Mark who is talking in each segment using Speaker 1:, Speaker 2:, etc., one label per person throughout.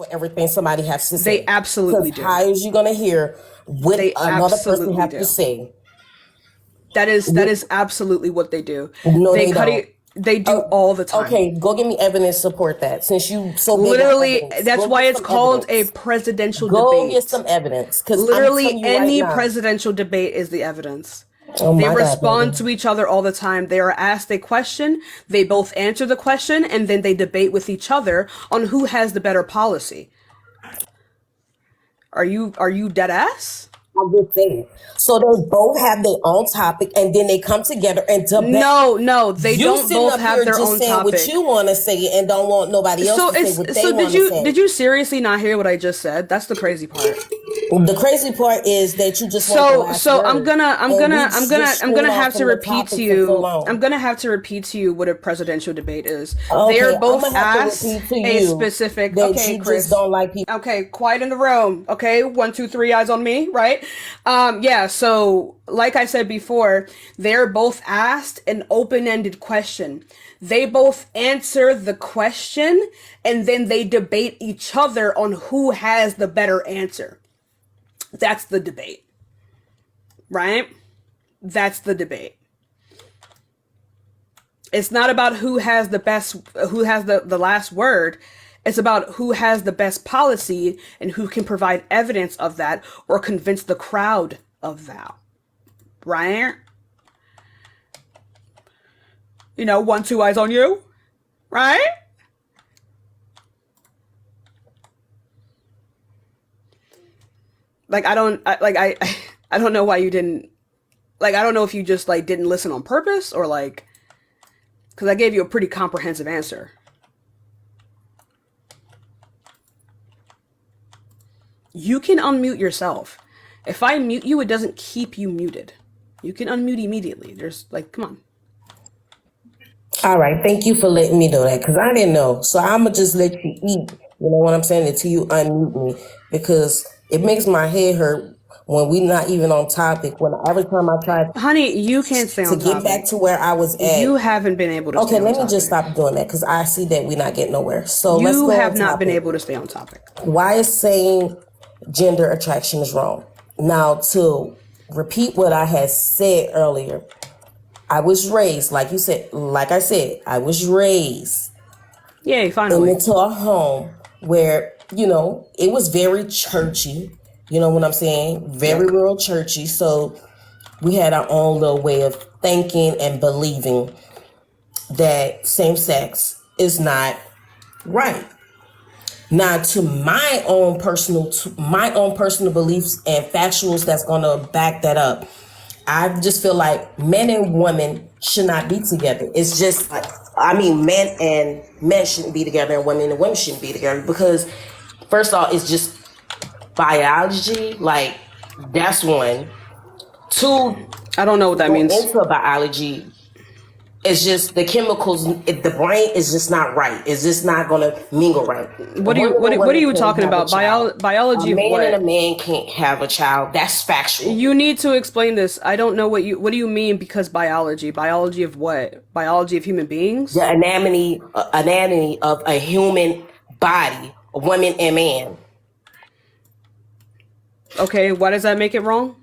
Speaker 1: for everything somebody has to
Speaker 2: They
Speaker 1: say.
Speaker 2: absolutely
Speaker 1: Because
Speaker 2: do.
Speaker 1: how is you gonna hear what
Speaker 2: They
Speaker 1: another person
Speaker 2: absolutely
Speaker 1: have to
Speaker 2: do.
Speaker 1: say?
Speaker 2: That is absolutely what they do.
Speaker 1: No,
Speaker 2: They
Speaker 1: they
Speaker 2: cut
Speaker 1: don't.
Speaker 2: it. They do
Speaker 1: Oh,
Speaker 2: all the time.
Speaker 1: okay, go give me evidence to support that. Since you so big on
Speaker 2: Literally,
Speaker 1: evidence,
Speaker 2: that's
Speaker 1: go
Speaker 2: why
Speaker 1: get
Speaker 2: it's
Speaker 1: some
Speaker 2: called a
Speaker 1: evidence.
Speaker 2: presidential
Speaker 1: Go get
Speaker 2: debate.
Speaker 1: some evidence, because I'm telling
Speaker 2: Literally,
Speaker 1: you right
Speaker 2: any
Speaker 1: now.
Speaker 2: presidential debate is the evidence.
Speaker 1: Oh
Speaker 2: They
Speaker 1: my God,
Speaker 2: respond
Speaker 1: baby.
Speaker 2: to each other all the time. They are asked a question, they both answer the question, and then they debate with each other on who has the better policy. Are you dead ass?
Speaker 1: I'm just saying. So they both have their own topic, and then they come together and debate.
Speaker 2: No, no, they
Speaker 1: You
Speaker 2: don't
Speaker 1: sitting
Speaker 2: both
Speaker 1: up
Speaker 2: have
Speaker 1: here
Speaker 2: their
Speaker 1: just
Speaker 2: own
Speaker 1: saying what you
Speaker 2: topic.
Speaker 1: want to say and don't want nobody else
Speaker 2: So
Speaker 1: to say what
Speaker 2: it's
Speaker 1: they
Speaker 2: so
Speaker 1: want to
Speaker 2: did
Speaker 1: say.
Speaker 2: you seriously not hear what I just said? That's the crazy part.
Speaker 1: The crazy part is that you just want the
Speaker 2: So
Speaker 1: last
Speaker 2: so I'm
Speaker 1: word,
Speaker 2: gonna I'm
Speaker 1: and
Speaker 2: gonna
Speaker 1: we
Speaker 2: I'm
Speaker 1: just
Speaker 2: gonna I'm
Speaker 1: strewn
Speaker 2: gonna
Speaker 1: off
Speaker 2: have to
Speaker 1: from the
Speaker 2: repeat to
Speaker 1: topic for so
Speaker 2: you I'm
Speaker 1: long.
Speaker 2: gonna have to repeat to you what a presidential debate is. They are
Speaker 1: Okay, I'm
Speaker 2: both
Speaker 1: gonna have to
Speaker 2: asked
Speaker 1: repeat to
Speaker 2: a
Speaker 1: you
Speaker 2: specific
Speaker 1: that
Speaker 2: okay,
Speaker 1: you just
Speaker 2: Chris.
Speaker 1: don't like people.
Speaker 2: Okay, quiet in the room. Okay, one, two, three, eyes on me, right? Yeah, so like I said before, they're both asked an open-ended question. They both answer the question and then they debate each other on who has the better answer. That's the debate, right? That's the debate. It's not about who has the last word. It's about who has the best policy and who can provide evidence of that or convince the crowd of that. Right? You know, one, two, eyes on you. Right? Like I don't know why you didn't like I don't know if you just like didn't listen on purpose or like because I gave you a pretty comprehensive answer. You can unmute yourself. If I mute you, it doesn't keep you muted. You can unmute immediately. There's like, come on.
Speaker 1: All right, thank you for letting me know that because I didn't know. So I'm gonna just let you eat. You know what I'm saying? Until you unmute me, because it makes my head hurt when we not even on topic. When every time I try
Speaker 2: Honey, you can't stay
Speaker 1: to
Speaker 2: on
Speaker 1: get back
Speaker 2: topic.
Speaker 1: to where I was
Speaker 2: You
Speaker 1: at.
Speaker 2: haven't been able to stay
Speaker 1: Okay,
Speaker 2: on
Speaker 1: let me just
Speaker 2: topic.
Speaker 1: stop doing that because I see that we're not getting nowhere. So let's
Speaker 2: You
Speaker 1: go on
Speaker 2: have not been
Speaker 1: topic.
Speaker 2: able to stay on topic.
Speaker 1: Why is saying gender attraction is wrong? Now, to repeat what I had said earlier, I was raised, like you said, like I said, I was raised
Speaker 2: Yay, finally.
Speaker 1: into a home where, it was very churchy. You know what I'm saying? Very
Speaker 2: Yep.
Speaker 1: real churchy. So we had our own little way of thinking and believing that same sex is not right. Now, to my own personal beliefs and factuals that's gonna back that up. I just feel like men and women should not be together. It's just like, I mean, men shouldn't be together, and women shouldn't be together because, first of all, it's just biology. Like, that's one. Two,
Speaker 2: I don't know what that
Speaker 1: go
Speaker 2: means.
Speaker 1: into biology. It's just the chemicals. The brain is just not right. It's just not gonna mingle right.
Speaker 2: What do you
Speaker 1: Women and
Speaker 2: what are
Speaker 1: women
Speaker 2: you
Speaker 1: can't
Speaker 2: talking
Speaker 1: have a
Speaker 2: about?
Speaker 1: child. A
Speaker 2: Biology of
Speaker 1: man and a
Speaker 2: what?
Speaker 1: man can't have a child. That's factual.
Speaker 2: You need to explain this. I don't know what do you mean because biology? Biology of what? Biology of human beings?
Speaker 1: The anatomy of a human body, a woman and man.
Speaker 2: Okay, why does that make it wrong?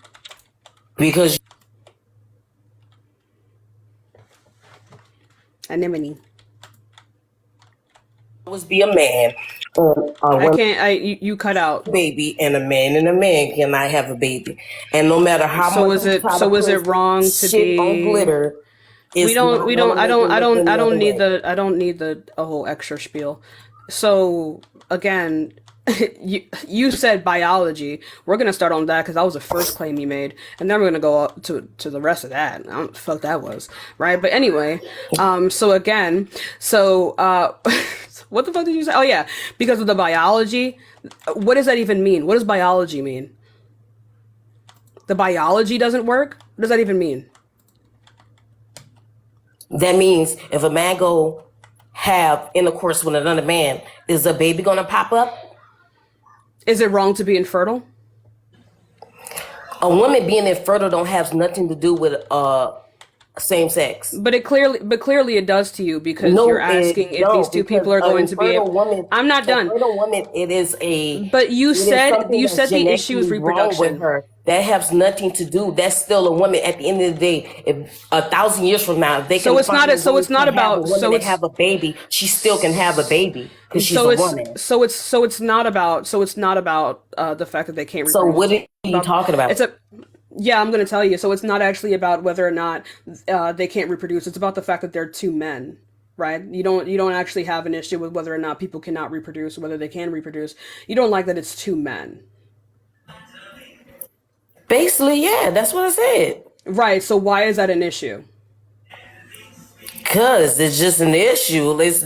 Speaker 1: Because
Speaker 2: Anemone.
Speaker 1: always be a man, a
Speaker 2: I
Speaker 1: woman
Speaker 2: can't you cut out.
Speaker 1: baby, and a man cannot have a baby. And no matter how
Speaker 2: So
Speaker 1: much
Speaker 2: is
Speaker 1: we
Speaker 2: it
Speaker 1: try to
Speaker 2: so is it
Speaker 1: put
Speaker 2: wrong to
Speaker 1: shit on
Speaker 2: be
Speaker 1: glitter, it's not
Speaker 2: we
Speaker 1: gonna
Speaker 2: don't
Speaker 1: make it look
Speaker 2: I
Speaker 1: any other
Speaker 2: don't need
Speaker 1: way.
Speaker 2: the a whole extra spiel. So again, you said biology. We're gonna start on that because that was the first claim you made, and then we're gonna go up to the rest of that. I don't know what the fuck that was, right? But anyway, so again, so what the fuck did you say? Oh yeah, because of the biology. What does that even mean? What does biology mean? The biology doesn't work? What does that even mean?
Speaker 1: That means if a man go have intercourse with another man, is a baby gonna pop up?
Speaker 2: Is it wrong to be infertile?
Speaker 1: A woman being infertile don't have nothing to do with same sex.
Speaker 2: But clearly it does to you because you're
Speaker 1: No,
Speaker 2: asking
Speaker 1: it
Speaker 2: if these
Speaker 1: don't,
Speaker 2: two
Speaker 1: because
Speaker 2: people are
Speaker 1: an
Speaker 2: going to be able.
Speaker 1: infertile woman,
Speaker 2: I'm not done.
Speaker 1: infertile woman,
Speaker 2: But you
Speaker 1: it is
Speaker 2: said
Speaker 1: something
Speaker 2: you
Speaker 1: that's
Speaker 2: said the issue is
Speaker 1: genetically wrong with
Speaker 2: reproduction.
Speaker 1: her. That has nothing to do. That's still a woman. At the end of the day, if 1,000 years from now, if they
Speaker 2: So
Speaker 1: can
Speaker 2: it's not
Speaker 1: find
Speaker 2: a,
Speaker 1: a
Speaker 2: so
Speaker 1: way
Speaker 2: it's not
Speaker 1: to have a
Speaker 2: about
Speaker 1: woman
Speaker 2: so
Speaker 1: to
Speaker 2: it's
Speaker 1: have a baby, she still can have a baby because she's
Speaker 2: so
Speaker 1: a
Speaker 2: it's
Speaker 1: woman.
Speaker 2: so it's not about the fact that they can't
Speaker 1: So
Speaker 2: reproduce.
Speaker 1: what
Speaker 2: It's
Speaker 1: are you
Speaker 2: about
Speaker 1: talking
Speaker 2: it's
Speaker 1: about?
Speaker 2: a yeah, I'm gonna tell you. So it's not actually about whether or not they can't reproduce. It's about the fact that they're two men, right? You don't actually have an issue with whether or not people cannot reproduce, or whether they can reproduce. You don't like that it's two men,
Speaker 1: Basically, yeah, that's what I said.
Speaker 2: right? So why is that an issue?
Speaker 1: Cause it's just an issue. It's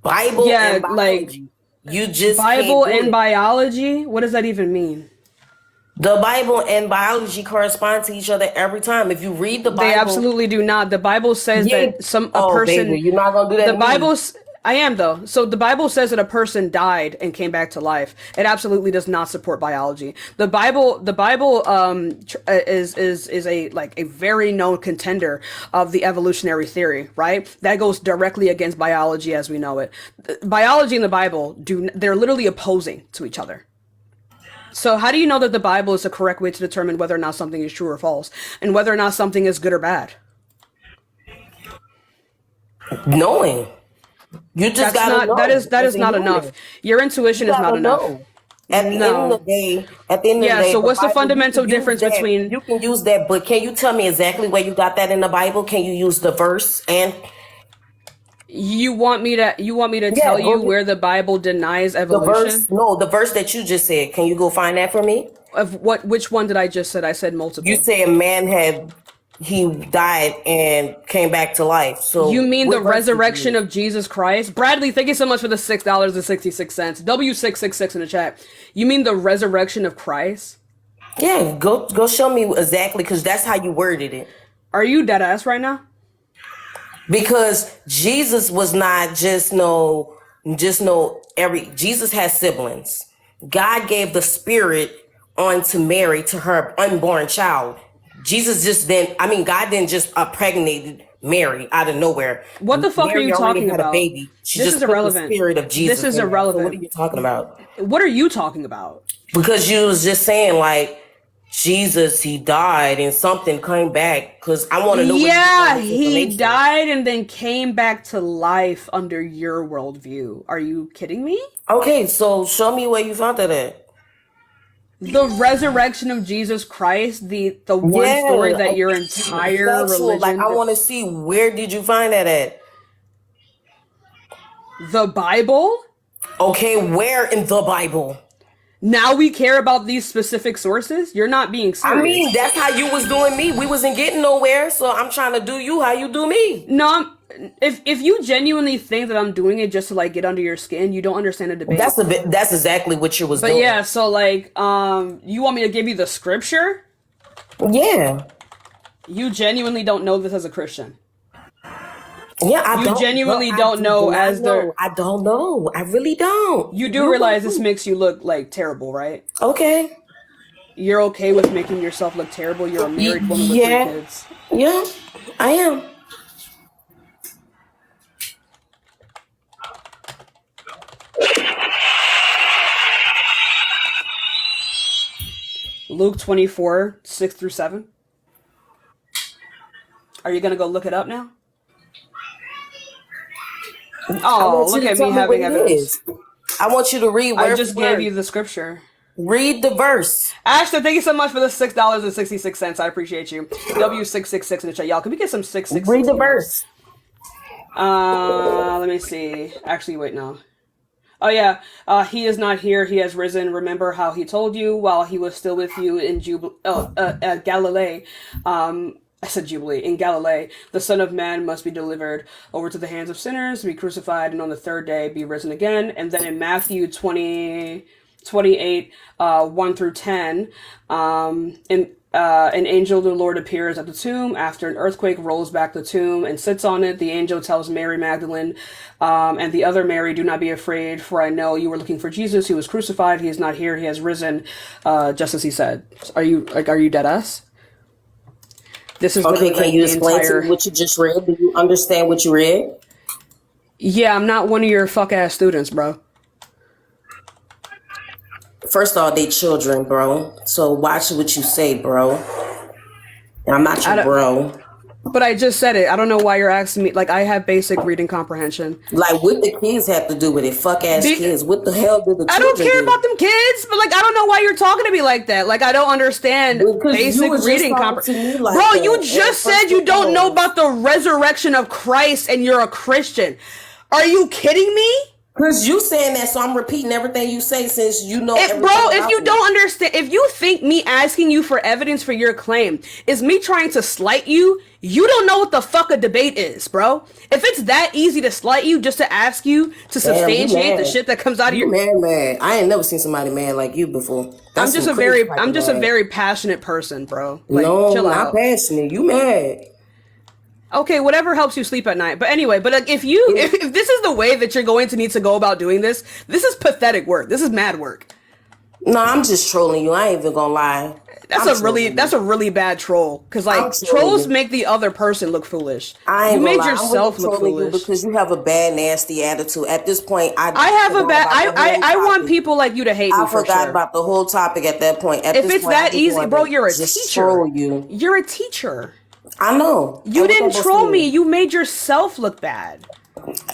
Speaker 1: Bible
Speaker 2: Yeah,
Speaker 1: and
Speaker 2: like
Speaker 1: biology. You just can't
Speaker 2: Bible
Speaker 1: do
Speaker 2: and
Speaker 1: it.
Speaker 2: biology. What does that even mean?
Speaker 1: The Bible and biology correspond to each other every time. If you read the
Speaker 2: They
Speaker 1: Bible,
Speaker 2: absolutely do not. The Bible says
Speaker 1: yeah.
Speaker 2: that some a
Speaker 1: Oh, baby,
Speaker 2: person
Speaker 1: you're not gonna do that
Speaker 2: the
Speaker 1: to me.
Speaker 2: Bible's I am though. So the Bible says that a person died and came back to life. It absolutely does not support biology. The Bible is a like a very known contender of the evolutionary theory, right? That goes directly against biology as we know it. Biology and the Bible they're literally opposing to each other. So how do you know that the Bible is the correct way to determine whether or not something is true or false, and whether or not something is good or bad?
Speaker 1: Knowing, you just
Speaker 2: That's
Speaker 1: gotta
Speaker 2: not that is
Speaker 1: know
Speaker 2: that
Speaker 1: as
Speaker 2: is
Speaker 1: a
Speaker 2: not enough.
Speaker 1: human.
Speaker 2: Your
Speaker 1: You
Speaker 2: intuition is not
Speaker 1: gotta
Speaker 2: enough.
Speaker 1: know. At the end
Speaker 2: No.
Speaker 1: of the day, at the end of the
Speaker 2: Yeah,
Speaker 1: day,
Speaker 2: so
Speaker 1: the
Speaker 2: what's the
Speaker 1: Bible, you
Speaker 2: fundamental
Speaker 1: can use
Speaker 2: difference
Speaker 1: that.
Speaker 2: between
Speaker 1: You can use that, but can you tell me exactly where you got that in the Bible? Can you use the verse? And
Speaker 2: you want me to
Speaker 1: yeah,
Speaker 2: tell you
Speaker 1: go get
Speaker 2: where the Bible denies
Speaker 1: the verse.
Speaker 2: evolution?
Speaker 1: No, the verse that you just said. Can you go find that for me?
Speaker 2: Of what which one did I just said? I said
Speaker 1: You
Speaker 2: multiple.
Speaker 1: said man had he died and came back to life.
Speaker 2: You
Speaker 1: So
Speaker 2: mean the
Speaker 1: what verse did you
Speaker 2: resurrection
Speaker 1: use?
Speaker 2: of Jesus Christ? Bradley, thank you so much for the $6.66. W666 in the chat. You mean the resurrection of Christ?
Speaker 1: Yeah, go show me exactly because that's how you worded it.
Speaker 2: Are you dead ass right now?
Speaker 1: Because Jesus was not just no every Jesus has siblings. God gave the spirit onto Mary to her unborn child. Jesus just didn't I mean God didn't just impregnated Mary out of nowhere.
Speaker 2: What the fuck are
Speaker 1: Mary
Speaker 2: you
Speaker 1: already
Speaker 2: talking
Speaker 1: had a
Speaker 2: about?
Speaker 1: baby. She
Speaker 2: This
Speaker 1: just
Speaker 2: is
Speaker 1: put the
Speaker 2: irrelevant.
Speaker 1: spirit of
Speaker 2: This
Speaker 1: Jesus
Speaker 2: is
Speaker 1: in there. So what are
Speaker 2: irrelevant.
Speaker 1: you talking about?
Speaker 2: What are you talking about?
Speaker 1: Because you was just saying like Jesus, he died and something came back. Because I want to know where you get all
Speaker 2: Yeah,
Speaker 1: this
Speaker 2: he
Speaker 1: information.
Speaker 2: died and then came back to life under your worldview. Are you kidding me?
Speaker 1: Okay, so show me where you found that at.
Speaker 2: The resurrection of Jesus Christ, the one story
Speaker 1: Yeah,
Speaker 2: that your entire
Speaker 1: factual. Like
Speaker 2: religion,
Speaker 1: I want to see where did you find that at?
Speaker 2: the Bible.
Speaker 1: Okay, where in the Bible?
Speaker 2: Now we care about these specific sources? You're not being
Speaker 1: I mean,
Speaker 2: serious.
Speaker 1: that's how you was doing me. We wasn't getting nowhere, so I'm trying to do you how you do me.
Speaker 2: No, if you genuinely think that I'm doing it just to like get under your skin, you don't understand the debate.
Speaker 1: That's exactly what you was
Speaker 2: But
Speaker 1: doing.
Speaker 2: yeah, so like, you want me to give you the scripture?
Speaker 1: Yeah,
Speaker 2: You genuinely don't know this as a Christian.
Speaker 1: yeah. I
Speaker 2: You
Speaker 1: don't. No,
Speaker 2: genuinely
Speaker 1: I
Speaker 2: don't
Speaker 1: do
Speaker 2: know
Speaker 1: not
Speaker 2: as the
Speaker 1: know. I don't know. I really don't.
Speaker 2: you do
Speaker 1: You go
Speaker 2: realize this
Speaker 1: through.
Speaker 2: makes you look like terrible, right?
Speaker 1: Okay.
Speaker 2: You're okay with making yourself look terrible. You're a married woman with three
Speaker 1: Yeah,
Speaker 2: kids.
Speaker 1: yeah. I am.
Speaker 2: Luke 24, 6 through 7. Are you gonna go look it up now?
Speaker 1: I
Speaker 2: Oh,
Speaker 1: want you
Speaker 2: look
Speaker 1: to
Speaker 2: at
Speaker 1: tell
Speaker 2: me
Speaker 1: me what
Speaker 2: having
Speaker 1: it
Speaker 2: evidence.
Speaker 1: is. I want you to read
Speaker 2: I
Speaker 1: word for
Speaker 2: just gave
Speaker 1: word.
Speaker 2: you the scripture.
Speaker 1: Read the verse.
Speaker 2: Ashton, thank you so much for the $6.66. I appreciate you. W666 in the chat. Y'all, can we get some
Speaker 1: Read
Speaker 2: 666
Speaker 1: the
Speaker 2: here?
Speaker 1: verse.
Speaker 2: Let me see. Actually, wait, no. Oh yeah, he is not here. He has risen. Remember how he told you while he was still with you in Galilee. I said Jubilee in Galilee. The Son of Man must be delivered over to the hands of sinners, be crucified, and on the third day be risen again. And then in Matthew 28, 1 through 10, an angel of the Lord appears at the tomb after an earthquake, rolls back the tomb and sits on it. The angel tells Mary Magdalene and the other Mary, "Do not be afraid, for I know you were looking for Jesus who was crucified. He is not here. He has risen, just as he said." Are you dead ass? This is
Speaker 1: Okay,
Speaker 2: literally
Speaker 1: can
Speaker 2: like
Speaker 1: you
Speaker 2: the
Speaker 1: explain to me
Speaker 2: entire.
Speaker 1: what you just read? Do you understand what you read?
Speaker 2: Yeah, I'm not one of your fuck ass students, bro.
Speaker 1: First of all, they children, bro. So watch what you say, bro. And I'm not
Speaker 2: I
Speaker 1: your
Speaker 2: don't.
Speaker 1: bro.
Speaker 2: But I just said it. I don't know why you're asking me. Like, I have basic reading comprehension.
Speaker 1: Like, what the kids have to do with it? Fuck ass
Speaker 2: Be-
Speaker 1: kids. What the hell did the
Speaker 2: I don't
Speaker 1: children
Speaker 2: care
Speaker 1: do?
Speaker 2: about them kids, but like, I don't know why you're talking to me like that. Like, I don't understand
Speaker 1: Because you
Speaker 2: basic
Speaker 1: was just
Speaker 2: reading
Speaker 1: talking to me
Speaker 2: comprehension.
Speaker 1: like
Speaker 2: Bro, you
Speaker 1: that. And
Speaker 2: just said
Speaker 1: first
Speaker 2: you
Speaker 1: and
Speaker 2: don't know
Speaker 1: foremost,
Speaker 2: about the resurrection of Christ and you're a Christian. Are you kidding me?
Speaker 1: because you saying that, so I'm repeating everything you say since you know everything
Speaker 2: Bro, if
Speaker 1: about
Speaker 2: you
Speaker 1: me.
Speaker 2: don't understand, if you think me asking you for evidence for your claim is me trying to slight you, you don't know what the fuck a debate is, bro. If it's that easy to slight you just to ask you to
Speaker 1: Damn, you
Speaker 2: substantiate the
Speaker 1: mad.
Speaker 2: shit that comes out of
Speaker 1: You
Speaker 2: your.
Speaker 1: mad. I ain't never seen somebody mad like you before. That's some crazy type
Speaker 2: I'm
Speaker 1: of
Speaker 2: just a
Speaker 1: mad.
Speaker 2: very passionate person, bro. Like,
Speaker 1: No,
Speaker 2: chill
Speaker 1: not
Speaker 2: out.
Speaker 1: passionate. You mad.
Speaker 2: Okay, whatever helps you sleep at night. But anyway, but like if this is the way that you're going to need to go about doing this is pathetic work. This is mad work.
Speaker 1: No, I'm just trolling you. I ain't even gonna lie.
Speaker 2: That's a really bad troll. Cause like
Speaker 1: I'm trolling
Speaker 2: trolls
Speaker 1: you.
Speaker 2: make the other person look foolish.
Speaker 1: I
Speaker 2: You
Speaker 1: ain't gonna
Speaker 2: made
Speaker 1: lie.
Speaker 2: yourself
Speaker 1: I'm
Speaker 2: look
Speaker 1: really trolling you
Speaker 2: foolish.
Speaker 1: because you have a bad, nasty attitude. At this point,
Speaker 2: I have a bad. I want
Speaker 1: topic.
Speaker 2: people like you to hate me
Speaker 1: I
Speaker 2: for
Speaker 1: forgot
Speaker 2: sure.
Speaker 1: about the whole topic at that point. At
Speaker 2: If
Speaker 1: this
Speaker 2: it's
Speaker 1: point, I
Speaker 2: that
Speaker 1: just
Speaker 2: easy,
Speaker 1: wanted
Speaker 2: bro,
Speaker 1: to
Speaker 2: you're a
Speaker 1: just
Speaker 2: teacher.
Speaker 1: troll you.
Speaker 2: You're a teacher.
Speaker 1: I know.
Speaker 2: You
Speaker 1: And what that
Speaker 2: didn't
Speaker 1: supposed
Speaker 2: troll
Speaker 1: to
Speaker 2: me.
Speaker 1: mean?
Speaker 2: You made yourself look bad.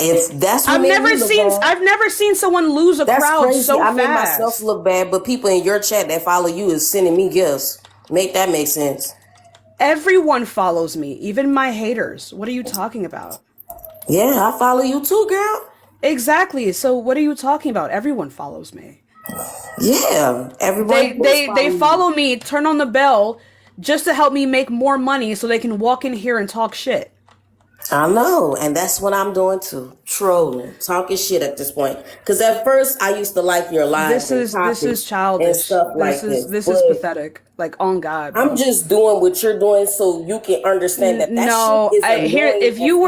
Speaker 1: If that's what made me look bad,
Speaker 2: I've never seen someone lose a
Speaker 1: that's
Speaker 2: crowd
Speaker 1: crazy.
Speaker 2: so
Speaker 1: I made myself
Speaker 2: fast.
Speaker 1: look bad, but people in your chat that follow you is sending me gifts. Make that make sense?
Speaker 2: Everyone follows me, even my haters. What are you talking about?
Speaker 1: Yeah, I follow you too, girl.
Speaker 2: Exactly. So what are you talking about? Everyone follows me.
Speaker 1: Yeah, everybody
Speaker 2: They follow me, turn on the bell just to help me make more money so they can walk in here and talk shit.
Speaker 1: I know, and that's what I'm doing too. Trolling, talking shit at this point. Because at first, I used to like your lives and
Speaker 2: This
Speaker 1: topics
Speaker 2: is
Speaker 1: and
Speaker 2: childish.
Speaker 1: stuff like this.
Speaker 2: This is
Speaker 1: But
Speaker 2: pathetic. Like on God, bro.
Speaker 1: I'm just doing what you're doing so you can understand that
Speaker 2: No,
Speaker 1: shit is
Speaker 2: here
Speaker 1: annoying as hell.
Speaker 2: if you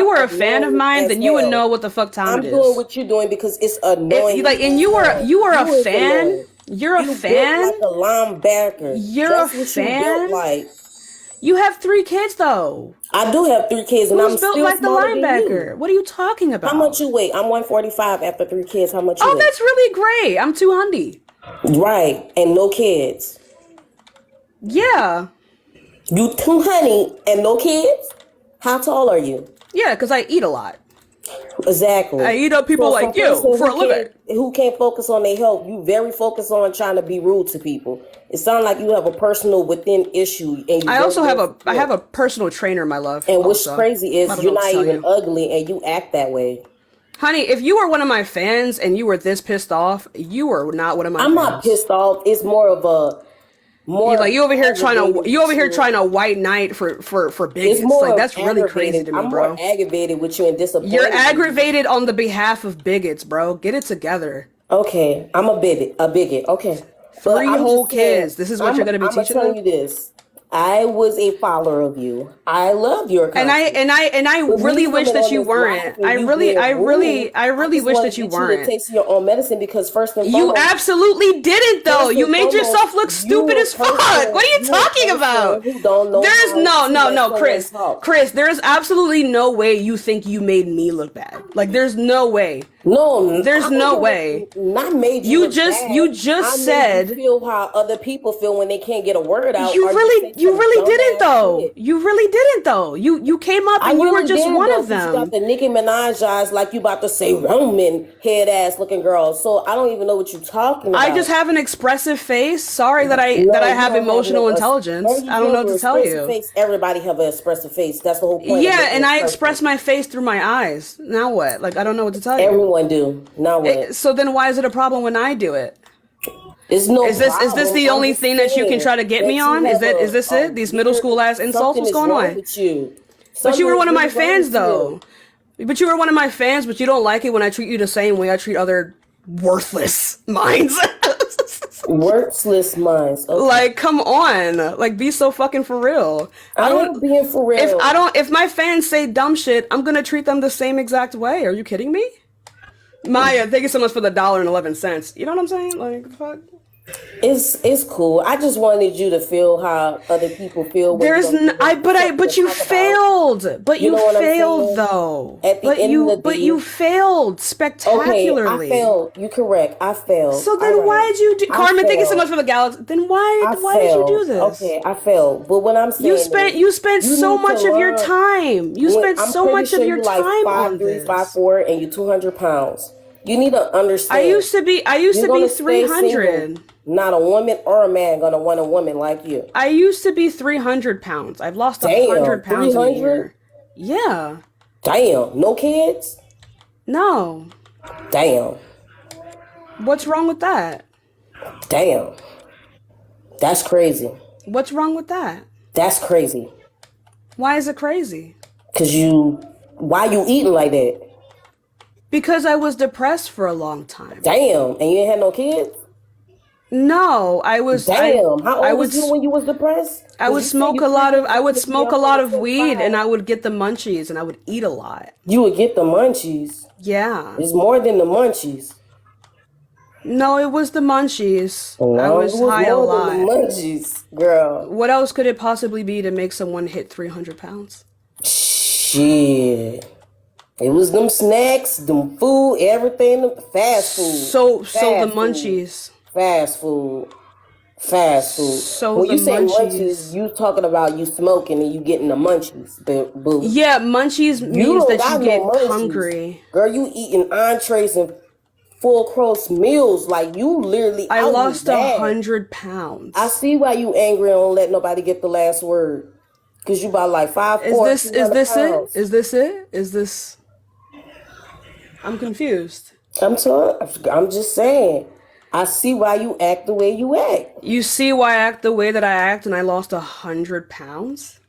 Speaker 2: were
Speaker 1: are
Speaker 2: a fan of
Speaker 1: annoying
Speaker 2: mine,
Speaker 1: as
Speaker 2: then you would
Speaker 1: hell.
Speaker 2: know what the fuck time
Speaker 1: I'm
Speaker 2: it
Speaker 1: doing
Speaker 2: is.
Speaker 1: what you're doing because it's annoying.
Speaker 2: Like, and
Speaker 1: as hell.
Speaker 2: you are a
Speaker 1: is
Speaker 2: fan.
Speaker 1: annoying.
Speaker 2: You're a
Speaker 1: You
Speaker 2: fan.
Speaker 1: built like a linebacker.
Speaker 2: You're
Speaker 1: That's
Speaker 2: a
Speaker 1: what you built
Speaker 2: fan.
Speaker 1: like.
Speaker 2: You have 3 kids though.
Speaker 1: I do have 3 kids, and
Speaker 2: Who's
Speaker 1: I'm
Speaker 2: built
Speaker 1: still
Speaker 2: like the
Speaker 1: smaller than
Speaker 2: linebacker?
Speaker 1: you.
Speaker 2: What are you talking about?
Speaker 1: How much you weigh? I'm 145 after 3 kids. How much you
Speaker 2: Oh,
Speaker 1: weigh?
Speaker 2: that's really great. I'm 200.
Speaker 1: Right, and no kids.
Speaker 2: Yeah.
Speaker 1: You 200 and no kids? How tall are you?
Speaker 2: Yeah, because I eat a lot.
Speaker 1: Exactly.
Speaker 2: I eat up people
Speaker 1: So
Speaker 2: like
Speaker 1: some
Speaker 2: you
Speaker 1: person
Speaker 2: for a
Speaker 1: who
Speaker 2: living.
Speaker 1: who can't focus on their health, you very focused on trying to be rude to people. It sounds like you have a personal within issue, and you
Speaker 2: I also have a
Speaker 1: I
Speaker 2: I have a personal trainer, my love.
Speaker 1: And what's
Speaker 2: also.
Speaker 1: crazy
Speaker 2: I
Speaker 1: is
Speaker 2: don't
Speaker 1: you're
Speaker 2: know what
Speaker 1: not
Speaker 2: to tell
Speaker 1: even
Speaker 2: you.
Speaker 1: ugly, and you act that way.
Speaker 2: Honey, if you were one of my fans and you were this pissed off, you were not one of my
Speaker 1: I'm
Speaker 2: fans.
Speaker 1: not pissed off. It's more of a
Speaker 2: You over here
Speaker 1: aggravated
Speaker 2: trying to white knight for bigots.
Speaker 1: It's more
Speaker 2: Like
Speaker 1: of
Speaker 2: that's really crazy
Speaker 1: aggravated.
Speaker 2: to me,
Speaker 1: I'm
Speaker 2: bro.
Speaker 1: more aggravated with you and disappointed.
Speaker 2: You're
Speaker 1: with you.
Speaker 2: aggravated on the behalf of bigots, bro. Get it together.
Speaker 1: Okay, I'm a bigot. Okay. But
Speaker 2: 3
Speaker 1: I'm
Speaker 2: whole
Speaker 1: just saying,
Speaker 2: kids. This is what you're gonna be teaching
Speaker 1: telling
Speaker 2: them?
Speaker 1: you this. I was a follower of you. I love your content.
Speaker 2: And I
Speaker 1: But
Speaker 2: really
Speaker 1: me
Speaker 2: wish
Speaker 1: coming
Speaker 2: that
Speaker 1: on
Speaker 2: you
Speaker 1: this
Speaker 2: weren't.
Speaker 1: live and you being rude,
Speaker 2: I really
Speaker 1: just
Speaker 2: wish
Speaker 1: wanna
Speaker 2: that you
Speaker 1: get to
Speaker 2: weren't.
Speaker 1: taste your own medicine because first and
Speaker 2: You
Speaker 1: foremost,
Speaker 2: absolutely didn't though.
Speaker 1: first
Speaker 2: You
Speaker 1: and
Speaker 2: made
Speaker 1: foremost,
Speaker 2: yourself look
Speaker 1: you
Speaker 2: stupid
Speaker 1: a
Speaker 2: as fuck.
Speaker 1: person-
Speaker 2: What are you
Speaker 1: you a
Speaker 2: talking
Speaker 1: person
Speaker 2: about?
Speaker 1: who don't know
Speaker 2: There's
Speaker 1: how to let someone
Speaker 2: Chris.
Speaker 1: talk.
Speaker 2: Chris, there is absolutely no way you think you made me look bad. Like there's no way.
Speaker 1: No,
Speaker 2: There's
Speaker 1: I
Speaker 2: no
Speaker 1: wouldn't-
Speaker 2: way.
Speaker 1: Not made
Speaker 2: You
Speaker 1: look
Speaker 2: just-
Speaker 1: bad.
Speaker 2: you just
Speaker 1: I made
Speaker 2: said-
Speaker 1: you feel how other people feel when they can't get a word out.
Speaker 2: You
Speaker 1: or
Speaker 2: really
Speaker 1: say some
Speaker 2: didn't
Speaker 1: dumbass
Speaker 2: though.
Speaker 1: shit.
Speaker 2: You really didn't though. You came up
Speaker 1: I
Speaker 2: and you were
Speaker 1: really
Speaker 2: just
Speaker 1: did,
Speaker 2: one
Speaker 1: though,
Speaker 2: of
Speaker 1: 'cause You got
Speaker 2: them.
Speaker 1: the Nicki Minaj eyes like you about to say Roman head ass looking girl. So I don't even know what you're talking about.
Speaker 2: I just have an expressive face. Sorry that I
Speaker 1: No,
Speaker 2: that I
Speaker 1: you
Speaker 2: have
Speaker 1: don't
Speaker 2: emotional
Speaker 1: no-
Speaker 2: intelligence.
Speaker 1: no, you
Speaker 2: I don't know what to
Speaker 1: have
Speaker 2: tell
Speaker 1: an
Speaker 2: you.
Speaker 1: expressive face. Everybody have an expressive face. That's the whole point.
Speaker 2: Yeah, and I express my face through my eyes. Now what? Like I don't know what to tell you.
Speaker 1: Everyone do. Now what?
Speaker 2: So then why is it a problem when I do it?
Speaker 1: It's no
Speaker 2: Is this
Speaker 1: problem.
Speaker 2: the
Speaker 1: I'm
Speaker 2: only
Speaker 1: just
Speaker 2: thing that you can
Speaker 1: saying
Speaker 2: try to get
Speaker 1: that
Speaker 2: me
Speaker 1: you
Speaker 2: on?
Speaker 1: have
Speaker 2: Is this it? These middle school ass insults?
Speaker 1: something
Speaker 2: What's
Speaker 1: is
Speaker 2: going
Speaker 1: wrong
Speaker 2: on?
Speaker 1: with you.
Speaker 2: But you were
Speaker 1: Something
Speaker 2: one of
Speaker 1: is
Speaker 2: my
Speaker 1: really wrong
Speaker 2: fans
Speaker 1: with
Speaker 2: though. But you were one of my fans, but you don't like it when I treat you the same way I treat other worthless minds.
Speaker 1: you. Worthless minds. Okay.
Speaker 2: Like, come on. Like, be so fucking for real.
Speaker 1: I am being for real.
Speaker 2: If my fans say dumb shit, I'm gonna treat them the same exact way. Are you kidding me? Maya, thank you so much for the $1.11. You know what I'm saying? Like, the fuck?
Speaker 1: It's cool. I just wanted you to feel how other people feel when you
Speaker 2: There's
Speaker 1: don't
Speaker 2: n-
Speaker 1: give
Speaker 2: I
Speaker 1: them
Speaker 2: but I
Speaker 1: something
Speaker 2: but
Speaker 1: to
Speaker 2: you
Speaker 1: talk about.
Speaker 2: failed. But
Speaker 1: You
Speaker 2: you
Speaker 1: know what I'm
Speaker 2: failed
Speaker 1: saying?
Speaker 2: though.
Speaker 1: At the
Speaker 2: But
Speaker 1: end
Speaker 2: you
Speaker 1: of the
Speaker 2: but you
Speaker 1: day,
Speaker 2: failed
Speaker 1: okay, I
Speaker 2: spectacularly.
Speaker 1: failed. You correct. I failed.
Speaker 2: So
Speaker 1: All
Speaker 2: then
Speaker 1: right.
Speaker 2: why'd you do
Speaker 1: I
Speaker 2: Carmen, thank you so much
Speaker 1: failed.
Speaker 2: for the galaxy. Then why
Speaker 1: I
Speaker 2: why did you do
Speaker 1: failed.
Speaker 2: this?
Speaker 1: Okay, I failed. But what I'm
Speaker 2: You
Speaker 1: saying
Speaker 2: spent
Speaker 1: is,
Speaker 2: you spent
Speaker 1: you
Speaker 2: so
Speaker 1: need to
Speaker 2: much of your
Speaker 1: learn.
Speaker 2: time. You
Speaker 1: When
Speaker 2: spent
Speaker 1: I'm
Speaker 2: so
Speaker 1: pretty
Speaker 2: much of
Speaker 1: sure
Speaker 2: your
Speaker 1: you like
Speaker 2: time
Speaker 1: five
Speaker 2: on
Speaker 1: three, five
Speaker 2: this.
Speaker 1: four, and you 200 pounds. You need to
Speaker 2: I
Speaker 1: understand.
Speaker 2: used to be I used
Speaker 1: You're
Speaker 2: to be
Speaker 1: gonna stay single.
Speaker 2: 300.
Speaker 1: Not a woman or a man gonna want a woman like you.
Speaker 2: I used to be 300 pounds. I've lost
Speaker 1: Damn,
Speaker 2: 100
Speaker 1: three
Speaker 2: pounds in a
Speaker 1: hundred.
Speaker 2: year. Yeah.
Speaker 1: Damn, no kids.
Speaker 2: No.
Speaker 1: Damn,
Speaker 2: What's wrong with that?
Speaker 1: damn. That's crazy.
Speaker 2: What's wrong with that?
Speaker 1: That's crazy.
Speaker 2: Why is it crazy?
Speaker 1: Cause you, why you eating like that?
Speaker 2: Because I was depressed for a long time.
Speaker 1: Damn, and you ain't had no kids.
Speaker 2: No, I was
Speaker 1: Damn, how
Speaker 2: I
Speaker 1: old
Speaker 2: would
Speaker 1: was you when you was depressed?
Speaker 2: I
Speaker 1: Cause
Speaker 2: would
Speaker 1: you say
Speaker 2: smoke
Speaker 1: you
Speaker 2: a lot of
Speaker 1: 300
Speaker 2: I would
Speaker 1: pounds, be
Speaker 2: smoke a
Speaker 1: up
Speaker 2: lot
Speaker 1: on
Speaker 2: of weed and
Speaker 1: 105.
Speaker 2: I would get the munchies and I would eat a lot.
Speaker 1: You would get the munchies.
Speaker 2: Yeah.
Speaker 1: It's more than the munchies.
Speaker 2: No, it was the munchies. I
Speaker 1: No, it
Speaker 2: was
Speaker 1: was
Speaker 2: high a
Speaker 1: more than the
Speaker 2: lot.
Speaker 1: munchies, girl.
Speaker 2: What else could it possibly be to make someone hit 300 pounds?
Speaker 1: Shit. It was them snacks, them food, everything, fast food,
Speaker 2: So the
Speaker 1: fast food,
Speaker 2: munchies.
Speaker 1: fast food, fast food.
Speaker 2: So
Speaker 1: When
Speaker 2: the
Speaker 1: you say munchies,
Speaker 2: munchies.
Speaker 1: you talking about you smoking and you getting the munchies, boo.
Speaker 2: Yeah, munchies
Speaker 1: You
Speaker 2: means
Speaker 1: don't
Speaker 2: that you
Speaker 1: got no
Speaker 2: get
Speaker 1: munchies.
Speaker 2: hungry.
Speaker 1: Girl, you eating entrees and full course meals like you literally
Speaker 2: I
Speaker 1: out here
Speaker 2: lost a
Speaker 1: bad.
Speaker 2: hundred
Speaker 1: I
Speaker 2: pounds.
Speaker 1: see why you angry and don't let nobody get the last word. Cause you about like
Speaker 2: Is
Speaker 1: 5'4",
Speaker 2: this
Speaker 1: two
Speaker 2: is
Speaker 1: hundred
Speaker 2: this it?
Speaker 1: pounds.
Speaker 2: Is this it? Is this I'm confused.
Speaker 1: I'm just saying. I see why you act the way you act.
Speaker 2: You see why I act the way that I act and I lost 100 pounds?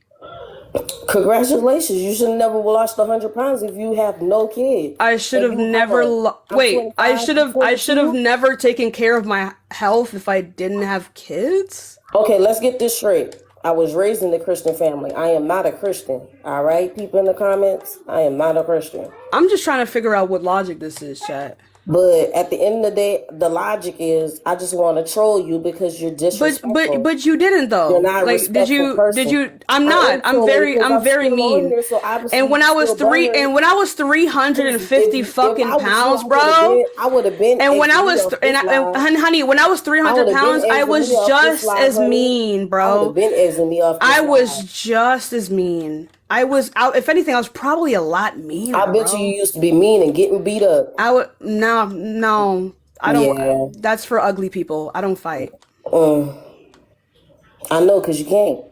Speaker 1: Congratulations. You should never lost 100 pounds if you have no kids.
Speaker 2: I should
Speaker 1: And
Speaker 2: have
Speaker 1: you how
Speaker 2: never
Speaker 1: old? I'm
Speaker 2: wait,
Speaker 1: 25, you
Speaker 2: I should have
Speaker 1: 22.
Speaker 2: never taken care of my health if I didn't have kids?
Speaker 1: Okay, let's get this straight. I was raised in a Christian family. I am not a Christian. All right, people in the comments, I am not a Christian.
Speaker 2: I'm just trying to figure out what logic this is, chat.
Speaker 1: But at the end of the day, the logic is I just want to troll you because you're disrespectful.
Speaker 2: But you didn't
Speaker 1: You're
Speaker 2: though.
Speaker 1: not a
Speaker 2: Like
Speaker 1: respectful
Speaker 2: did
Speaker 1: person.
Speaker 2: you I'm
Speaker 1: I
Speaker 2: not.
Speaker 1: am trolling because
Speaker 2: I'm
Speaker 1: I'm
Speaker 2: very
Speaker 1: still on
Speaker 2: mean.
Speaker 1: here, so obviously you still
Speaker 2: And
Speaker 1: butthurt.
Speaker 2: when I was 350
Speaker 1: If
Speaker 2: fucking
Speaker 1: I was you,
Speaker 2: pounds, bro,
Speaker 1: I would have been
Speaker 2: and when I
Speaker 1: exiting me
Speaker 2: was
Speaker 1: off
Speaker 2: and,
Speaker 1: this live.
Speaker 2: honey, when I was
Speaker 1: I
Speaker 2: 300
Speaker 1: would have been
Speaker 2: pounds, I
Speaker 1: exiting me
Speaker 2: was
Speaker 1: off this
Speaker 2: just
Speaker 1: live,
Speaker 2: as
Speaker 1: honey.
Speaker 2: mean,
Speaker 1: I would have
Speaker 2: bro.
Speaker 1: been exiting me off
Speaker 2: I
Speaker 1: this
Speaker 2: was
Speaker 1: live.
Speaker 2: just as mean. I was out. If anything, I was probably a lot
Speaker 1: I
Speaker 2: meaner,
Speaker 1: bet you
Speaker 2: bro.
Speaker 1: used to be mean and getting beat up.
Speaker 2: I would no. I don't.
Speaker 1: Yeah,
Speaker 2: That's for ugly people. I don't fight.
Speaker 1: um, I know because you can't.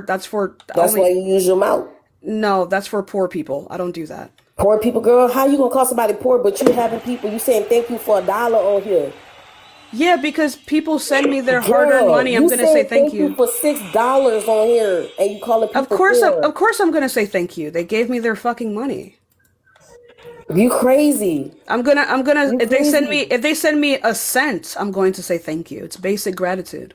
Speaker 2: That's for
Speaker 1: That's why
Speaker 2: only
Speaker 1: you use your mouth.
Speaker 2: no. That's for poor people. I don't do that.
Speaker 1: Poor people, girl. How you gonna call somebody poor? But you having people. You saying thank you for $1 on here.
Speaker 2: Yeah, because people send me their hard-earned
Speaker 1: Girl,
Speaker 2: money. I'm
Speaker 1: you
Speaker 2: gonna say
Speaker 1: saying
Speaker 2: thank
Speaker 1: thank you
Speaker 2: you.
Speaker 1: for $6 on here, and you calling people poor.
Speaker 2: Of course, I'm gonna say thank you. They gave me their fucking money.
Speaker 1: You crazy?
Speaker 2: I'm gonna.
Speaker 1: You crazy?
Speaker 2: If they send me a cent, I'm going to say thank you. It's basic gratitude.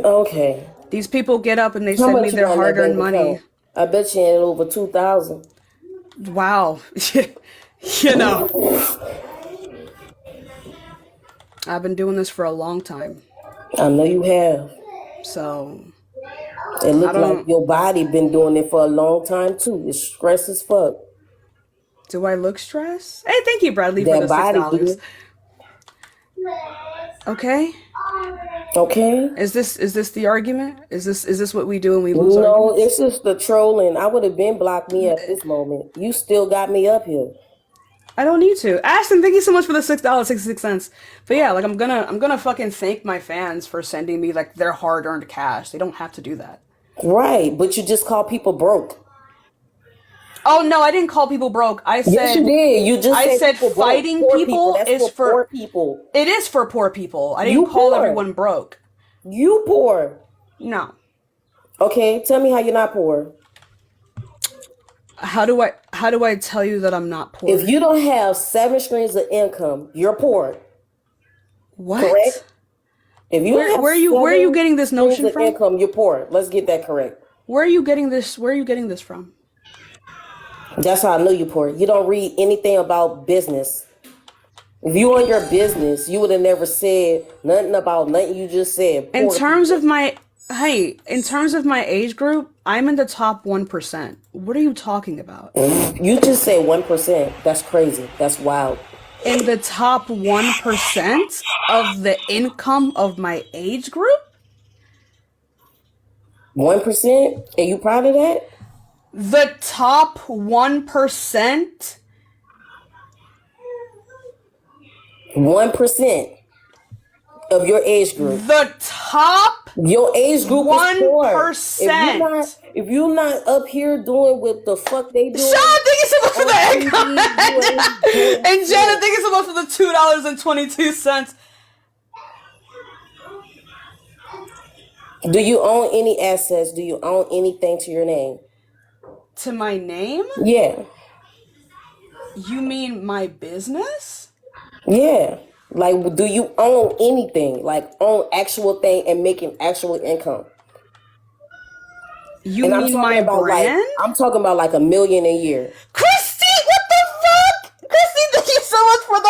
Speaker 1: Okay.
Speaker 2: These people get up and they
Speaker 1: How
Speaker 2: send me
Speaker 1: much you
Speaker 2: their
Speaker 1: got in that
Speaker 2: hard-earned
Speaker 1: bank
Speaker 2: money.
Speaker 1: account? I bet you ain't over 2,000.
Speaker 2: Wow. You know, I've been doing this for a long time,
Speaker 1: I know you have.
Speaker 2: so
Speaker 1: It
Speaker 2: I
Speaker 1: look like
Speaker 2: don't.
Speaker 1: your body been doing it for a long time too. It's stress as fuck.
Speaker 2: Do I look stressed? Hey, thank you, Bradley, for
Speaker 1: That
Speaker 2: the six
Speaker 1: body
Speaker 2: dollars.
Speaker 1: do.
Speaker 2: Okay.
Speaker 1: Okay.
Speaker 2: Is this the argument? Is this what we do when we lose
Speaker 1: No,
Speaker 2: arguments?
Speaker 1: it's just the trolling. I would have been blocked me at this moment. You still got me up here.
Speaker 2: I don't need to. Ashton, thank you so much for the $6.66. But yeah, like I'm gonna fucking thank my fans for sending me like their hard earned cash. They don't have to do that.
Speaker 1: Right, but you just call people broke.
Speaker 2: Oh no, I didn't call people broke.
Speaker 1: Yes, you did. You just
Speaker 2: I
Speaker 1: said
Speaker 2: said
Speaker 1: people broke.
Speaker 2: fighting
Speaker 1: Poor people.
Speaker 2: people
Speaker 1: That's
Speaker 2: is
Speaker 1: for poor
Speaker 2: for
Speaker 1: people.
Speaker 2: it is for poor people. I
Speaker 1: You
Speaker 2: didn't call
Speaker 1: poor.
Speaker 2: everyone broke.
Speaker 1: You poor.
Speaker 2: No.
Speaker 1: Okay, tell me how you're not poor.
Speaker 2: How do I tell you that I'm not poor?
Speaker 1: If you don't have 7 streams of income, you're poor.
Speaker 2: What?
Speaker 1: Correct? If you don't have
Speaker 2: Where are you
Speaker 1: 7
Speaker 2: getting this
Speaker 1: streams
Speaker 2: notion
Speaker 1: of
Speaker 2: from?
Speaker 1: income, you're poor. Let's get that correct.
Speaker 2: Where are you getting this from?
Speaker 1: That's how I know you're poor. You don't read anything about business. If you on your business, you would have never said nothing about nothing you just said.
Speaker 2: In
Speaker 1: Poor
Speaker 2: terms
Speaker 1: people.
Speaker 2: of my hey, in terms of my age group, I'm in the top 1%. What are you talking about?
Speaker 1: You just say 1%. That's crazy. That's wild.
Speaker 2: In the top 1% of the income of my age group?
Speaker 1: 1%? Are you proud of that?
Speaker 2: The top 1%?
Speaker 1: 1% of your age group.
Speaker 2: The top
Speaker 1: Your age group is poor.
Speaker 2: 1%.
Speaker 1: If you're not up here doing what the fuck they
Speaker 2: Sean,
Speaker 1: doing
Speaker 2: thank you so much for
Speaker 1: on
Speaker 2: the egg
Speaker 1: TV, you ain't
Speaker 2: comment.
Speaker 1: doing
Speaker 2: And Janet,
Speaker 1: shit.
Speaker 2: thank you so much for the $2.22.
Speaker 1: Do you own any assets? Do you own anything to your name?
Speaker 2: To my name?
Speaker 1: Yeah.
Speaker 2: You mean my business?
Speaker 1: Yeah. Like, do you own anything? Like, own actual thing and making actual income?
Speaker 2: You
Speaker 1: And
Speaker 2: mean my brand?
Speaker 1: I'm talking about like $1 million a year.
Speaker 2: Christy, what the fuck? Christy, thank you so much for the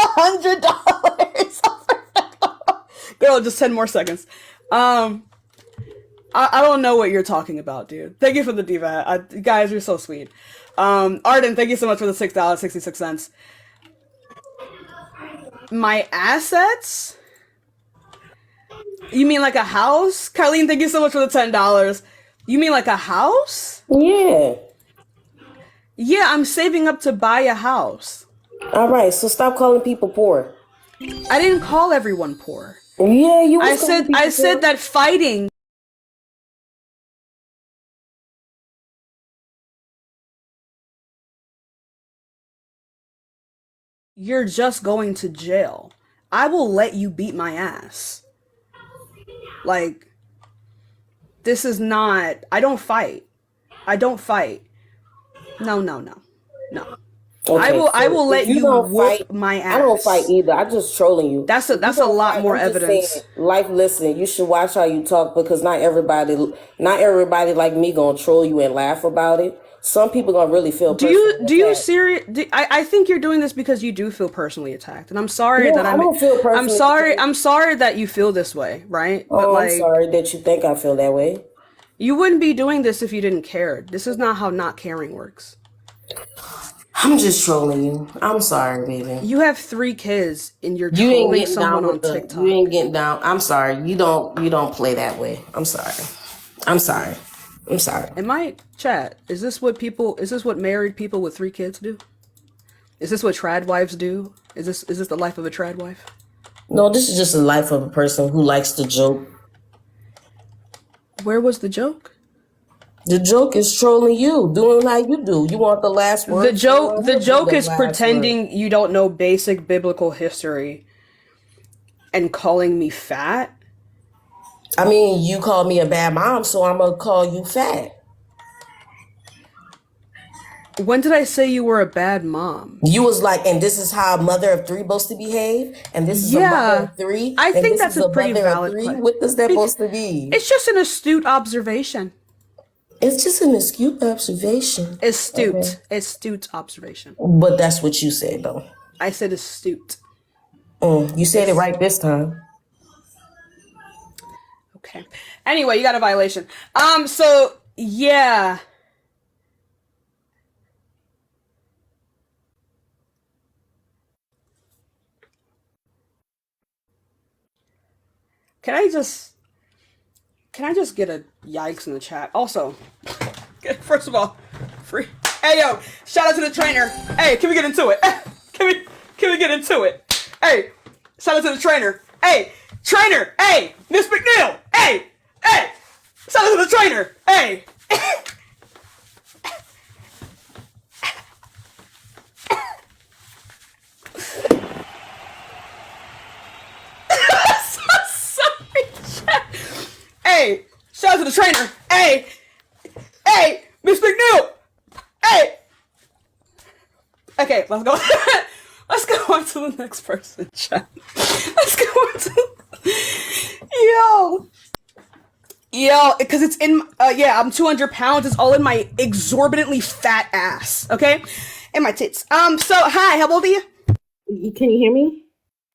Speaker 2: $100. Girl, just 10 more seconds. I don't know what you're talking about, dude. Thank you for the diva. Guys, you're so sweet. Arden, thank you so much for the $6.66. My assets? You mean like a house? Carlene, thank you so much for the $10. You mean like a house?
Speaker 1: Yeah.
Speaker 2: Yeah, I'm saving up to buy a house.
Speaker 1: All right. So stop calling people poor.
Speaker 2: I didn't call everyone poor.
Speaker 1: Yeah, you was calling people
Speaker 2: I said
Speaker 1: poor.
Speaker 2: that fighting you're just going to jail. I will let you beat my ass. Like, this is not. I don't fight. I don't fight. No, no, no. No.
Speaker 1: Okay,
Speaker 2: I
Speaker 1: so
Speaker 2: will let
Speaker 1: if you
Speaker 2: you
Speaker 1: don't
Speaker 2: whoop
Speaker 1: fight,
Speaker 2: my ass.
Speaker 1: I don't fight either. I'm just trolling you.
Speaker 2: That's
Speaker 1: If you
Speaker 2: a
Speaker 1: don't
Speaker 2: lot
Speaker 1: fight,
Speaker 2: more
Speaker 1: I'm just
Speaker 2: evidence.
Speaker 1: saying, life, listen, you should watch how you talk because not everybody like me gonna troll you and laugh about it. Some people gonna really feel personally
Speaker 2: Do you
Speaker 1: attacked.
Speaker 2: serious? I think you're doing this because you do feel personally attacked, and I'm sorry
Speaker 1: No,
Speaker 2: that
Speaker 1: I don't feel personally attacked.
Speaker 2: I'm sorry that you feel this way, right? But
Speaker 1: Oh, I'm
Speaker 2: like,
Speaker 1: sorry that you think I feel that way.
Speaker 2: you wouldn't be doing this if you didn't care. This is not how not caring works.
Speaker 1: I'm just trolling you. I'm sorry, baby.
Speaker 2: You have 3 kids and you're
Speaker 1: You ain't
Speaker 2: trolling
Speaker 1: getting
Speaker 2: someone
Speaker 1: down
Speaker 2: on
Speaker 1: with you
Speaker 2: TikTok.
Speaker 1: ain't getting down. I'm sorry. You don't play that way. I'm sorry. I'm sorry. I'm sorry.
Speaker 2: Am I chat? Is this what married people with 3 kids do? Is this what trad wives do? Is this the life of a trad wife?
Speaker 1: No, this is just the life of a person who likes to joke.
Speaker 2: Where was the joke?
Speaker 1: The joke is trolling you, doing how you do. You want the last word?
Speaker 2: The joke is pretending you don't know basic biblical history and calling me fat.
Speaker 1: I mean, you called me a bad mom, so I'm gonna call you fat.
Speaker 2: When did I say you were a bad mom?
Speaker 1: You was like, and this is how a mother of 3 supposed to behave, and this is a mother of 3.
Speaker 2: I
Speaker 1: and
Speaker 2: think
Speaker 1: this
Speaker 2: that's
Speaker 1: is
Speaker 2: a pretty
Speaker 1: mother of
Speaker 2: valid
Speaker 1: 3.
Speaker 2: point.
Speaker 1: What is that supposed to be?
Speaker 2: It's just an astute observation.
Speaker 1: It's just an astute observation.
Speaker 2: Astute.
Speaker 1: Okay.
Speaker 2: Astute observation.
Speaker 1: But that's what you said, though.
Speaker 2: I said astute.
Speaker 1: You said it right this time.
Speaker 2: Okay. Anyway, you got a violation. So yeah. Can I just get a yikes in the chat? Also, first of all, free. Hey yo, shout out to the trainer. Hey, can we get into it? Can we get into it? Hey, shout out to the trainer. Hey, trainer. Hey, Miss McNeil. Hey, shout out to the trainer. Hey. Hey, shout out to the trainer. Hey, Miss McNeil. Hey. Okay, let's go. Let's go on to the next person, chat. Let's go on to yo, because it's in. Yeah, I'm 200 pounds. It's all in my exorbitantly fat ass. Okay, and my tits. So hi, how old are you?
Speaker 1: Can you hear me?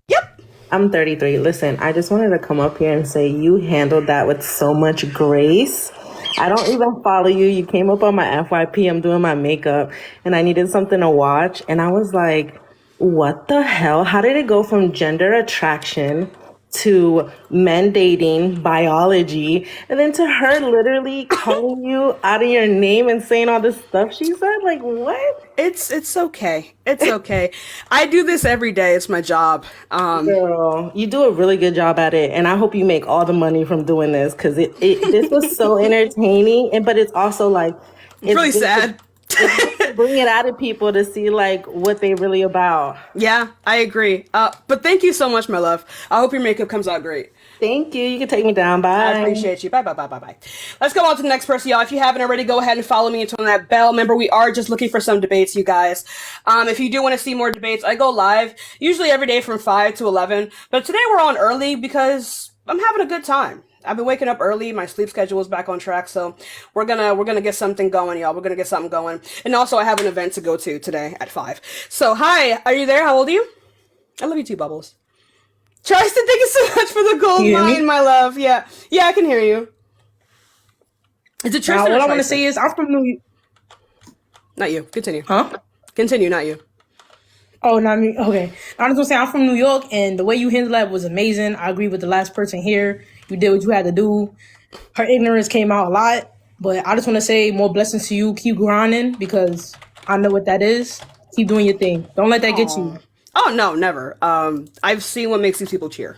Speaker 2: Yep.
Speaker 3: I'm 33. Listen, I just wanted to come up here and say you handled that with so much grace. I don't even follow you. You came up on my FYP. I'm doing my makeup and I needed something to watch. And I was like, what the hell? How did it go from gender attraction to men dating, biology, and then to her literally calling you out of your name and saying all this stuff she said? Like, what?
Speaker 2: It's okay. It's okay. I do this every day. It's my job.
Speaker 3: Girl, you do a really good job at it, and I hope you make all the money from doing this because this was so entertaining, and but it's also like
Speaker 2: It's really
Speaker 3: good
Speaker 2: sad.
Speaker 3: to bring it out of people to see like what they really about.
Speaker 2: Yeah, I agree. But thank you so much, my love. I hope your makeup comes out great.
Speaker 3: Thank you. You can take me down.
Speaker 2: I
Speaker 3: Bye.
Speaker 2: appreciate you. Bye, bye, bye, bye, bye. Let's go on to the next person, y'all. If you haven't already, go ahead and follow me and turn on that bell. Remember, we are just looking for some debates, you guys. If you do want to see more debates, I go live usually every day from 5 to 11. But today we're on early because I'm having a good time. I've been waking up early. My sleep schedule is back on track, so we're gonna get something going, y'all. We're gonna get something going. And also, I have an event to go to today at 5. So, hi, are you there? How old are you? I love you too, Bubbles. Tristan, thank you so much for the gold line, my love. Yeah, I can hear you. Is it Tristan?
Speaker 4: What I want to say is I'm from New.
Speaker 2: Not you. Continue.
Speaker 4: Huh?
Speaker 2: Continue, not you.
Speaker 4: Oh, not me. Okay. I was gonna say I'm from New York, and the way you handled that was amazing. I agree with the last person here. You did what you had to do. Her ignorance came out a lot, but I just want to say more blessings to you. Keep grinding because I know what that is. Keep doing your thing. Don't let that get you.
Speaker 2: Oh no, never. I've seen what makes these people cheer.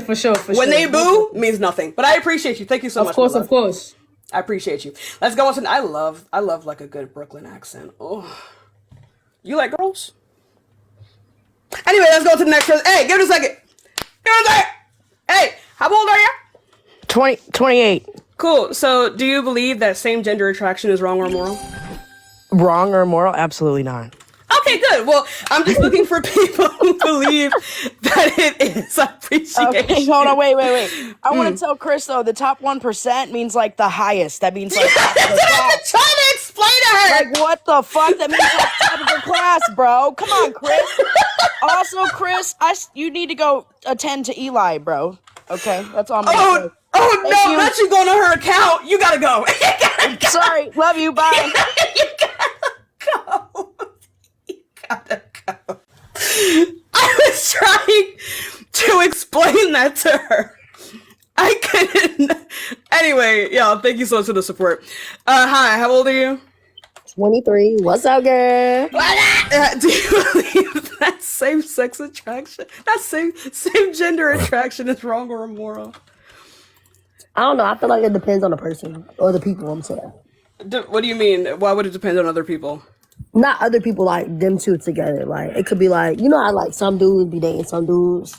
Speaker 4: For sure.
Speaker 2: When they boo, means nothing. But I appreciate you. Thank you so much.
Speaker 4: Of course.
Speaker 2: I appreciate you. Let's go on to. I love like a good Brooklyn accent. Oh, you like girls? Anyway, let's go to the next person. Hey, give it a second. Give it a second. Hey, how old are you?
Speaker 5: 28.
Speaker 2: Cool. So, do you believe that same gender attraction is wrong or immoral?
Speaker 5: Wrong or immoral? Absolutely not.
Speaker 2: Okay, good. Well, I'm just looking for people who believe that it is. I appreciate it.
Speaker 5: Okay, hold on, wait. I want to tell Chris, though, the top 1% means, like, the highest. That means, like, top of the
Speaker 2: I'm
Speaker 5: class.
Speaker 2: trying to explain to her.
Speaker 5: Like, what the fuck? That means, like, top of the class, bro. Come on, Chris. Also, Chris, you need to go attend to Eli, bro. Okay? That's all I'm going to say.
Speaker 2: Oh, no, not you going to her account. You gotta go. You gotta go.
Speaker 5: Sorry. Love you. Bye.
Speaker 2: You gotta go. Gotta go. I was trying to explain that to her. I couldn't. Anyway, y'all, thank you so much for the support. Hi, how old are you?
Speaker 6: 23. What's up, girl?
Speaker 2: Do you believe that same-sex attraction, that same gender attraction is wrong or immoral?
Speaker 6: I don't know. I feel like it depends on the person or the people. I'm saying.
Speaker 2: What do you mean? Why would it depend on other people?
Speaker 6: Not other people, like them two together. Like it could be like, you know how like some dudes be dating some dudes.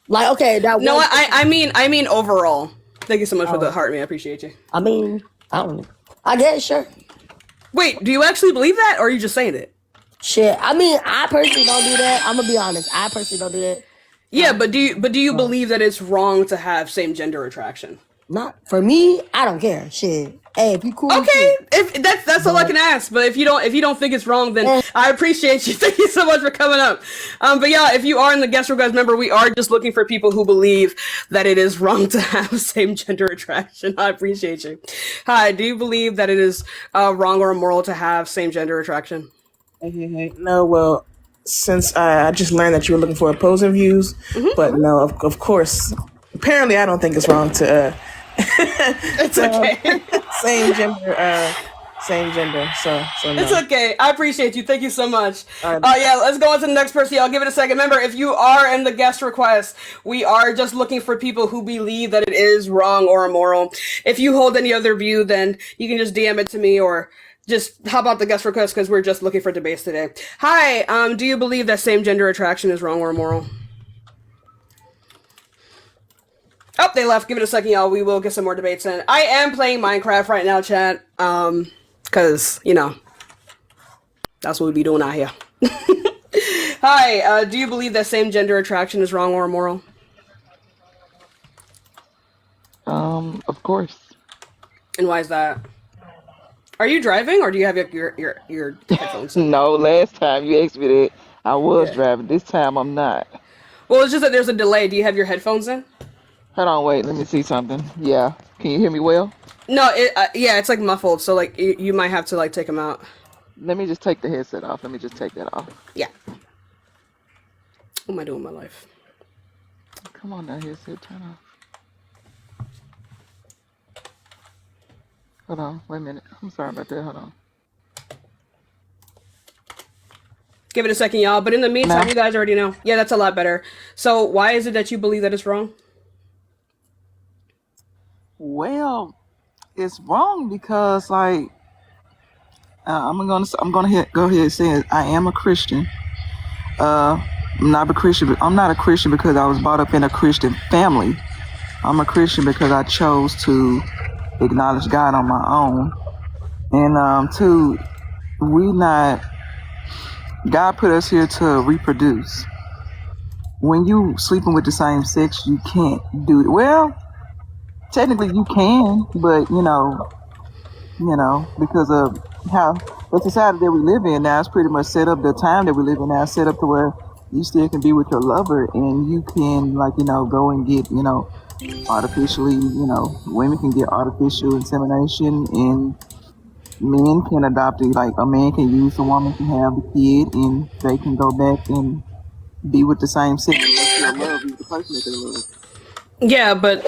Speaker 6: Like okay, that
Speaker 2: No,
Speaker 6: one.
Speaker 2: I mean overall. Thank you so much for the heart, man. I appreciate you.
Speaker 6: I mean, I don't know. I guess sure.
Speaker 2: Wait, do you actually believe that, or are you just saying it?
Speaker 6: Shit. I mean, I personally don't do that. I'm gonna be honest. I personally don't do that.
Speaker 2: Yeah, but do you believe that it's wrong to have same gender attraction?
Speaker 6: Not for me. I don't care. Shit. Hey, if you cool.
Speaker 2: Okay, if that's all I can ask. But if you don't think it's wrong, then I appreciate you. Thank you so much for coming up. But yeah, if you are in the guest request, remember we are just looking for people who believe that it is wrong to have same gender attraction. I appreciate you. Hi, do you believe that it is wrong or immoral to have same gender attraction?
Speaker 7: Hey. No, well, since I just learned that you were looking for opposing views, but no, of course, apparently I don't think it's wrong to.
Speaker 2: It's okay.
Speaker 7: Same gender. So no.
Speaker 2: It's okay. I appreciate you. Thank you so much.
Speaker 7: All right.
Speaker 2: Yeah, let's go on to the next person. I'll give it a second. Remember, if you are in the guest request, we are just looking for people who believe that it is wrong or immoral. If you hold any other view, then you can just DM it to me or just hop out the guest request because we're just looking for debates today. Hi, do you believe that same gender attraction is wrong or immoral? Oh, they left. Give it a second, y'all. We will get some more debates in. I am playing Minecraft right now, chat. Because, you know, that's what we be doing out here. Hi, do you believe that same gender attraction is wrong or immoral?
Speaker 8: Of course.
Speaker 2: And why is that? Are you driving or do you have your headphones?
Speaker 8: No, last time you asked me that, I was
Speaker 2: Yeah.
Speaker 8: driving. This time I'm not.
Speaker 2: Well, it's just that there's a delay. Do you have your headphones in?
Speaker 8: Hold on, wait. Let me see something. Yeah. Can you hear me well?
Speaker 2: No, yeah, it's like muffled, so like you might have to like take them out.
Speaker 8: Let me just take the headset off. Let me just take that off.
Speaker 2: Yeah. What am I doing with my life?
Speaker 8: Come on now, headset. Turn off. Hold on. Wait a minute. I'm sorry about that. Hold on.
Speaker 2: Give it a second, y'all. But in the meantime,
Speaker 8: Now?
Speaker 2: you guys already know. Yeah, that's a lot better. So why is it that you believe that it's wrong?
Speaker 8: Well, it's wrong because like I'm gonna go ahead and say it. I am a Christian. I'm not a Christian. I'm not a Christian because I was brought up in a Christian family. I'm a Christian because I chose to acknowledge God on my own. And two, we not God put us here to reproduce. When you sleeping with the same sex, you can't do it. Well, technically you can, but because of how the society that we live in now is pretty much set up. The time that we live in now is set up to where you still can be with your lover, and you can go and get artificially, women can get artificial insemination, and men can adopt it. Like a man can use a woman to have the kid, and they can go back and be with the same sex. But still love you, the person that they love.
Speaker 2: Yeah, but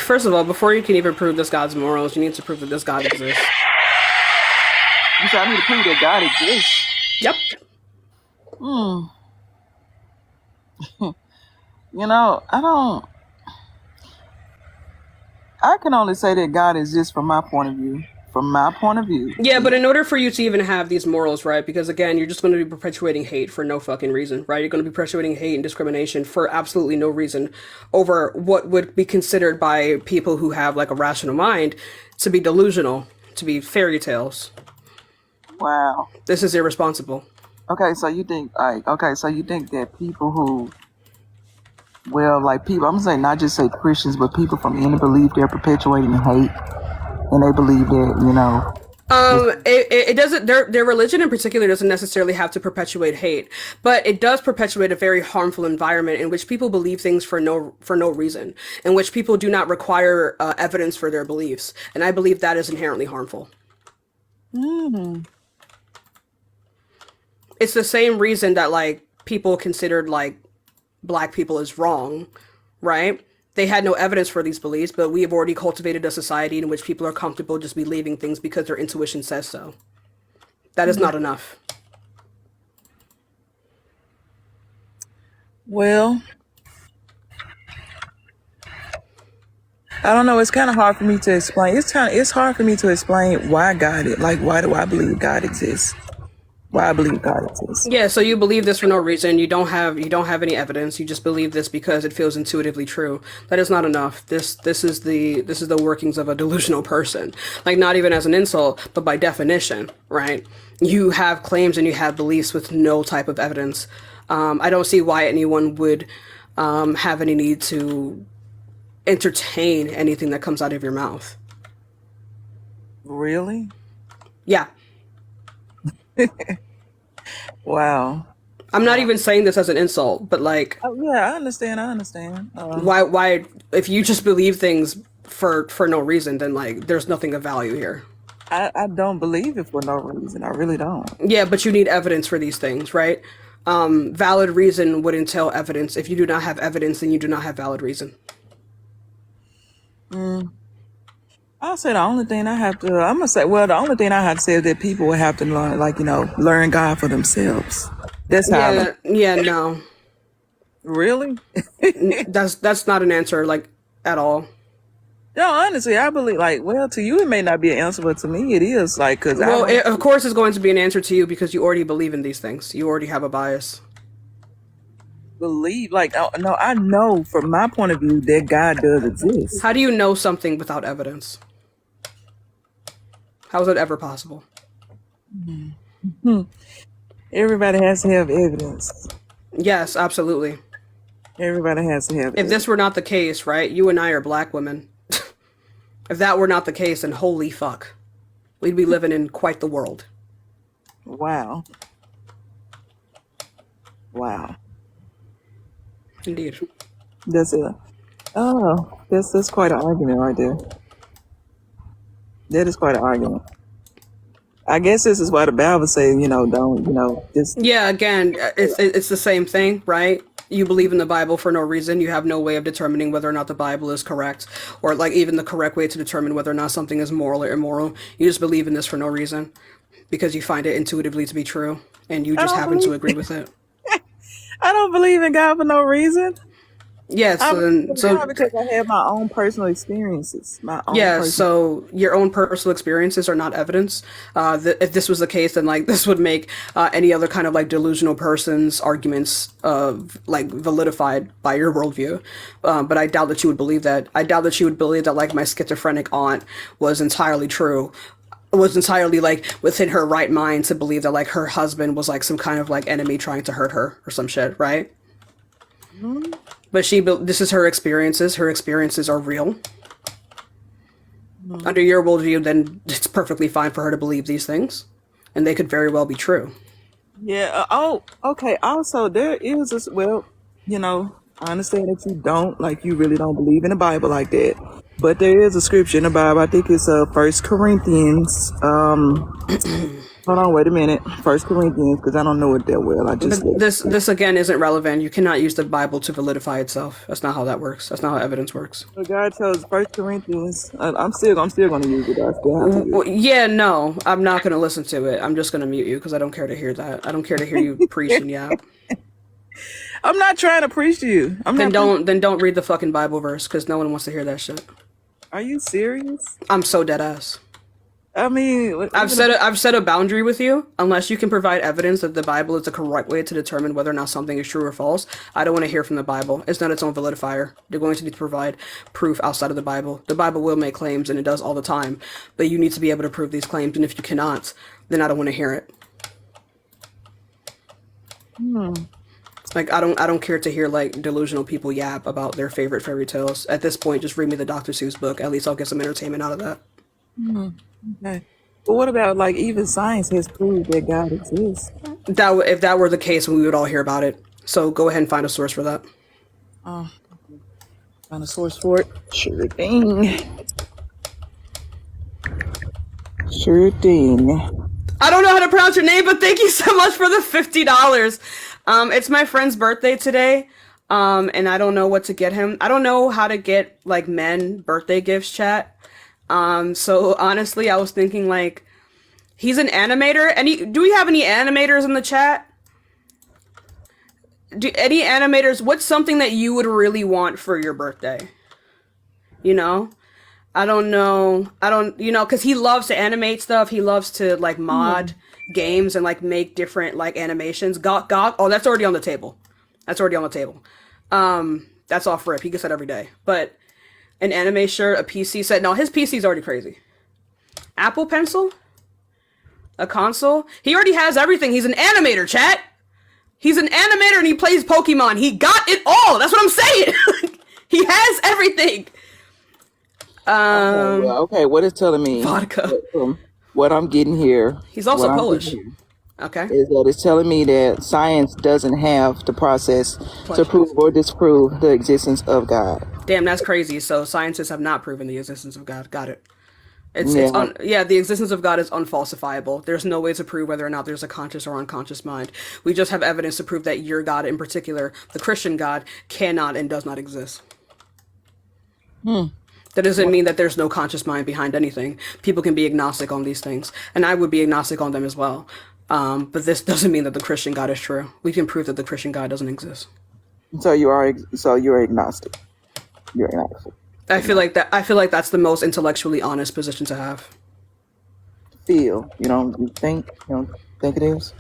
Speaker 2: first of all, before you can even prove this God's morals, you need to prove that this God exists.
Speaker 8: You said I need to prove that God exists.
Speaker 2: Yep.
Speaker 8: I can only say that God exists from my point of view. From my point of view.
Speaker 2: Yeah, but in order for you to even have these morals, right? Because again, you're just going to be perpetuating hate for no fucking reason, right? You're going to be perpetuating hate and discrimination for absolutely no reason over what would be considered by people who have like a rational mind to be delusional, to be fairy tales.
Speaker 8: Wow.
Speaker 2: This is irresponsible.
Speaker 8: Okay, so you think that people who, well, like people, I'm gonna say not just say Christians, but people from any belief, they're perpetuating hate, and they believe that
Speaker 2: It doesn't. Their religion in particular doesn't necessarily have to perpetuate hate, but it does perpetuate a very harmful environment in which people believe things for no reason, in which people do not require evidence for their beliefs, and I believe that is inherently harmful. It's the same reason that like people considered like black people as wrong, right? They had no evidence for these beliefs, but we have already cultivated a society in which people are comfortable just believing things because their intuition says so. That is not enough.
Speaker 8: well, I don't know. It's kind of hard for me to explain. It's hard for me to explain why why do I believe God exists? Why I believe God exists.
Speaker 2: Yeah, so you believe this for no reason. You don't have any evidence. You just believe this because it feels intuitively true. That is not enough. This is the workings of a delusional person. Like not even as an insult, but by definition, right? You have claims and you have beliefs with no type of evidence. I don't see why anyone would have any need to entertain anything that comes out of your mouth.
Speaker 8: Really?
Speaker 2: Yeah.
Speaker 8: Wow.
Speaker 2: I'm not even saying this as an insult, but like,
Speaker 8: Yeah, I understand.
Speaker 2: why if you just believe things for no reason, then like there's nothing of value here.
Speaker 8: I don't believe it for no reason. I really don't.
Speaker 2: Yeah, but you need evidence for these things, right? Valid reason would entail evidence. If you do not have evidence, then you do not have valid reason.
Speaker 8: I'll say the only thing the only thing I have to say is that people will have to learn God for themselves. That's how
Speaker 2: No.
Speaker 8: Really?
Speaker 2: That's not an answer, like, at all.
Speaker 8: No, honestly, I believe, to you it may not be an answer, but to me it is, because
Speaker 2: Of course it's going to be an answer to you because you already believe in these things. You already have a bias.
Speaker 8: believe, no, I know from my point of view that God does exist.
Speaker 2: How do you know something without evidence? How is that ever possible?
Speaker 8: Everybody has to have evidence.
Speaker 2: Yes, absolutely.
Speaker 8: Everybody has to have
Speaker 2: If
Speaker 8: evidence.
Speaker 2: this were not the case, right? You and I are black women. If that were not the case, then holy fuck. We'd be living in quite the world.
Speaker 8: Wow. Wow.
Speaker 2: Indeed.
Speaker 8: That's it. Oh, that's quite an argument right there. That is quite an argument. I guess this is why the Bible say, don't, just
Speaker 2: Yeah, again, it's the same thing, right? You believe in the Bible for no reason. You have no way of determining whether or not the Bible is correct, or like even the correct way to determine whether or not something is moral or immoral. You just believe in this for no reason because you find it intuitively to be true, and you
Speaker 8: I
Speaker 2: just
Speaker 8: don't
Speaker 2: happen to
Speaker 8: believe
Speaker 2: agree with it.
Speaker 8: I don't believe in God for no reason.
Speaker 2: Yeah,
Speaker 8: I
Speaker 2: so
Speaker 8: believe
Speaker 2: then,
Speaker 8: in
Speaker 2: so
Speaker 8: God because I have my own personal experiences. My own
Speaker 2: yeah,
Speaker 8: personal.
Speaker 2: so your own personal experiences are not evidence. If this was the case, then like this would make any other kind of like delusional person's arguments like validified by your worldview. But I doubt that you would believe that. I doubt that you would believe that like my schizophrenic aunt was entirely true. Was entirely like within her right mind to believe that like her husband was like some kind of like enemy trying to hurt her or some shit, right?
Speaker 8: Mhm.
Speaker 2: But this is her experiences. Her experiences are real. Under your worldview, then it's perfectly fine for her to believe these things, and they could very well be true.
Speaker 8: Yeah. Okay. Also, there is this. Well, I understand that you really don't believe in the Bible like that. But there is a scripture in the Bible. I think it's First Corinthians. Hold on, wait a minute. First Corinthians, because I don't know it that well. I just
Speaker 2: But this again isn't relevant. You cannot use the Bible to validify itself. That's not how that works. That's not how evidence works.
Speaker 8: So God chose First Corinthians. I'm still going to use it. I still have to use it.
Speaker 2: Yeah, no, I'm not going to listen to it. I'm just going to mute you because I don't care to hear that. I don't care to hear you preach and yap.
Speaker 8: I'm not trying to preach to you.
Speaker 2: Then don't read the fucking Bible verse because no one wants to hear that shit.
Speaker 8: Are you serious?
Speaker 2: I'm so dead ass.
Speaker 8: I mean,
Speaker 2: I've set a boundary with you. Unless you can provide evidence that the Bible is the correct way to determine whether or not something is true or false, I don't want to hear from the Bible. It's not its own validifier. You're going to need to provide proof outside of the Bible. The Bible will make claims, and it does all the time, but you need to be able to prove these claims. And if you cannot, then I don't want to hear it. Like I don't care to hear like delusional people yap about their favorite fairy tales. At this point, just read me the Dr. Seuss book. At least I'll get some entertainment out of that.
Speaker 8: Okay. But what about like even science has proved that God exists?
Speaker 2: If that were the case, we would all hear about it. So go ahead and find a source for that.
Speaker 8: Oh, find a source for it. Sure thing. Sure thing.
Speaker 2: I don't know how to pronounce your name, but thank you so much for the $50. It's my friend's birthday today, and I don't know what to get him. I don't know how to get like men birthday gifts, chat. So honestly, I was thinking like he's an animator. Do we have any animators in the chat? Any animators? What's something that you would really want for your birthday? I don't know. Because he loves to animate stuff. He loves to like mod games and like make different like animations. Oh, that's already on the table. That's off rip. He gets that every day. But an anime shirt, a PC set. No, his PC's already crazy. Apple Pencil? A console? He already has everything. He's an animator, chat. He's an animator and he plays Pokemon. He got it all. That's what I'm saying. He has everything.
Speaker 8: Okay, what it's telling me
Speaker 2: Vodka.
Speaker 8: from what I'm getting here.
Speaker 2: He's also Polish. Okay.
Speaker 8: Is that it's telling me that science doesn't have the process to prove or disprove the existence of God.
Speaker 2: Damn, that's crazy. So scientists have not proven the existence of God. Got it. The existence of God is unfalsifiable. There's no way to prove whether or not there's a conscious or unconscious mind. We just have evidence to prove that your God in particular, the Christian God, cannot and does not exist. That doesn't mean that there's no conscious mind behind anything. People can be agnostic on these things, and I would be agnostic on them as well. But this doesn't mean that the Christian God is true. We can prove that the Christian God doesn't exist.
Speaker 8: So you're agnostic. You're agnostic.
Speaker 2: I feel like that's the most intellectually honest position to have.
Speaker 8: You don't think it is?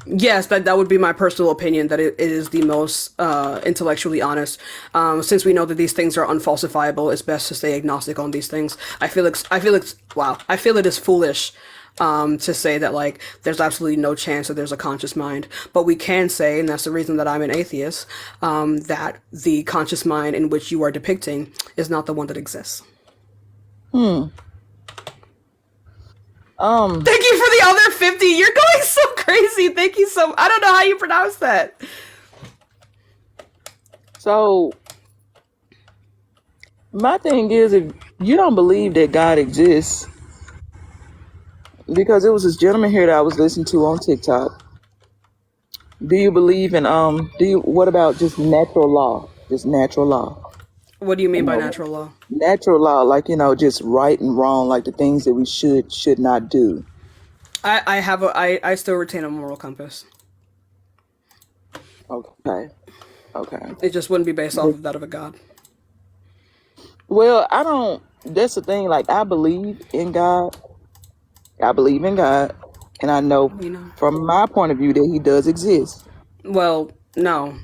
Speaker 2: Yes, that would be my personal opinion, that it is the most intellectually honest. Since we know that these things are unfalsifiable, it's best to stay agnostic on these things. I feel it is foolish to say that like there's absolutely no chance that there's a conscious mind. But we can say, and that's the reason that I'm an atheist, that the conscious mind in which you are depicting is not the one that exists. Thank you for the other 50. You're going so crazy. Thank you so. I don't know how you pronounce that.
Speaker 8: So my thing is, if you don't believe that God exists, because it was this gentleman here that I was listening to on TikTok. Do you believe in what about just natural law? Just natural law.
Speaker 2: What do you
Speaker 8: You
Speaker 2: mean by
Speaker 8: know,
Speaker 2: natural law?
Speaker 8: natural law, like, just right and wrong, like the things that we should not do.
Speaker 2: I still retain a moral compass.
Speaker 8: Okay. Okay.
Speaker 2: It just wouldn't be based off of that of a god.
Speaker 8: Well, I don't. That's the thing. Like, I believe in God. I believe in God, and I know
Speaker 2: You know.
Speaker 8: from my point of view that He does exist.
Speaker 2: Well, no.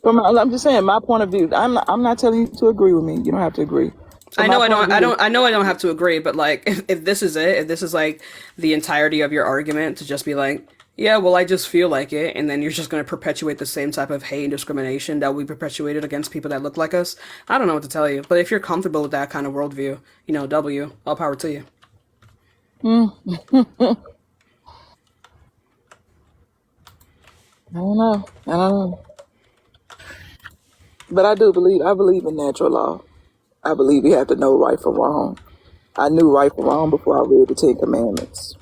Speaker 8: I'm just saying my point of view. I'm not telling you to agree with me. You don't have to agree.
Speaker 2: I
Speaker 8: From my
Speaker 2: know I
Speaker 8: point of
Speaker 2: don't I
Speaker 8: view,
Speaker 2: don't I know I don't have to agree, but like if this is it, if this is like the entirety of your argument to just be like, yeah, well I just feel like it, and then you're just gonna perpetuate the same type of hate and discrimination that we perpetuated against people that look like us, I don't know what to tell you. But if you're comfortable with that kind of worldview, all power to you.
Speaker 8: I don't know. I don't know. But I do believe. I believe in natural law. I believe we have to know right from wrong. I knew right from wrong before I read the Ten Commandments.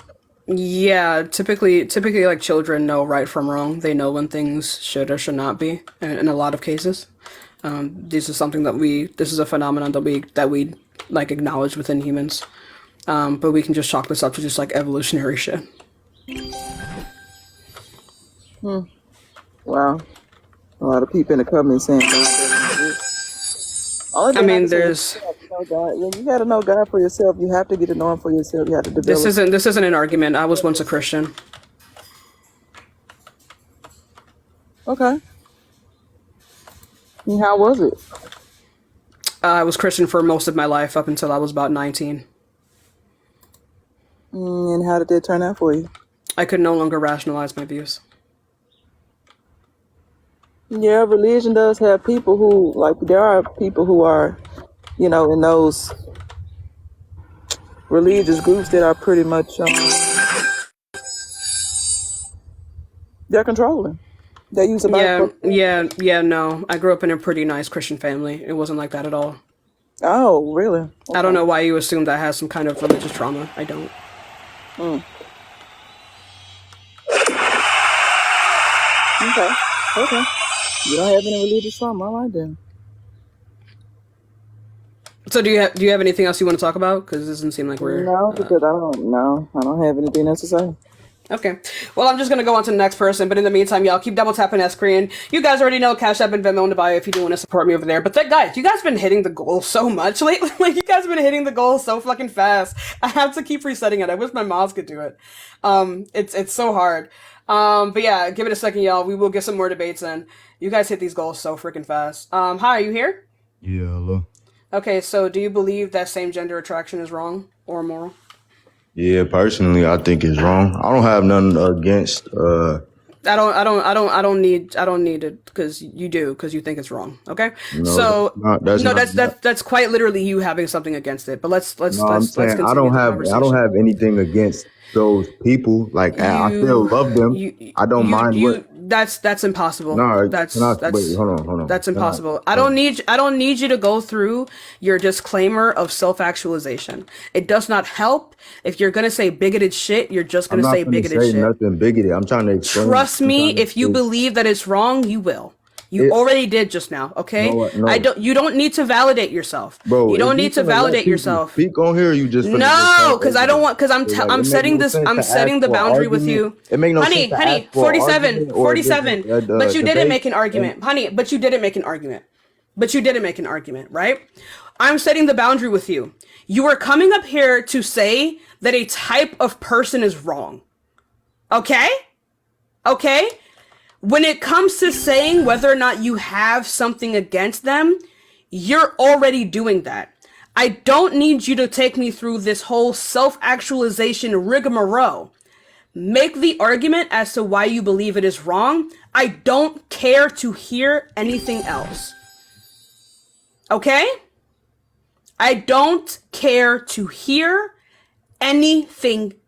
Speaker 2: Yeah, typically like children know right from wrong. They know when things should or should not be in a lot of cases. This is something this is a phenomenon that we like acknowledge within humans. But we can just chalk this up to just like evolutionary shit.
Speaker 8: Wow. A lot of people in the comments saying God doesn't exist. Only
Speaker 2: I
Speaker 8: thing I
Speaker 2: mean,
Speaker 8: can say is
Speaker 2: there's
Speaker 8: you have to know God. Yeah, you got to know God for yourself. You have to get to know Him for yourself. You have to
Speaker 2: this
Speaker 8: develop.
Speaker 2: isn't an argument. I was once a Christian.
Speaker 8: Okay. And how was it?
Speaker 2: I was Christian for most of my life up until I was about 19.
Speaker 8: And how did that turn out for you?
Speaker 2: I could no longer rationalize my views.
Speaker 8: Yeah, religion does have people who, like, there are people who are, in those religious groups that are pretty much, they're controlling. They use the Bible.
Speaker 2: No. I grew up in a pretty nice Christian family. It wasn't like that at all.
Speaker 8: Oh, really? Okay.
Speaker 2: I don't know why you assume that I have some kind of religious trauma. I don't.
Speaker 8: Okay. Okay. You don't have any religious trauma. All right, then.
Speaker 2: So do you have anything else you want to talk about? Because it doesn't seem like we're...
Speaker 8: No, because I don't have anything else to say.
Speaker 2: Okay. Well, I'm just going to go on to the next person, but in the meantime, y'all keep double tapping that screen. You guys already know Cash App and Venmo in the bio if you do want to support me over there. But guys, you guys have been hitting the goal so much lately. Like, you guys have been hitting the goal so fucking fast. I have to keep resetting it. I wish my mouse could do it. It's so hard. But yeah, give it a second, y'all. We will get some more debates in. You guys hit these goals so freaking fast. Hi, are you here?
Speaker 9: Yeah, hello.
Speaker 2: Okay, so do you believe that same gender attraction is wrong or immoral?
Speaker 9: Yeah, personally, I think it's wrong. I don't have nothing against.
Speaker 2: I don't need it because you think it's wrong. Okay, so that's quite literally you having something against it. But let's continue
Speaker 9: I don't
Speaker 2: the
Speaker 9: have
Speaker 2: conversation.
Speaker 9: anything against those people. Like, I still love them. I don't mind what.
Speaker 2: That's impossible.
Speaker 9: No,
Speaker 2: That's
Speaker 9: wait, hold on.
Speaker 2: That's impossible. I don't need you to go through your disclaimer of self-actualization. It does not help. If you're gonna say bigoted shit, you're just gonna say bigoted shit.
Speaker 9: Nothing bigoted. I'm trying to explain.
Speaker 2: Trust me, if you believe that it's wrong, you will. You already did just now, okay?
Speaker 9: No.
Speaker 2: You don't need to validate yourself.
Speaker 9: Bro,
Speaker 2: you don't need to validate yourself.
Speaker 9: Speak on here, you just
Speaker 2: no, because I don't want. Because I'm setting the boundary with you.
Speaker 9: It makes no
Speaker 2: honey,
Speaker 9: sense.
Speaker 2: Honey, 47. But you didn't make an argument, honey. But you didn't make an argument, right? I'm setting the boundary with you. You are coming up here to say that a type of person is wrong. Okay? When it comes to saying whether or not you have something against them, you're already doing that. I don't need you to take me through this whole self-actualization rigmarole. Make the argument as to why you believe it is wrong. I don't care to hear anything else. Okay? I don't care to hear anything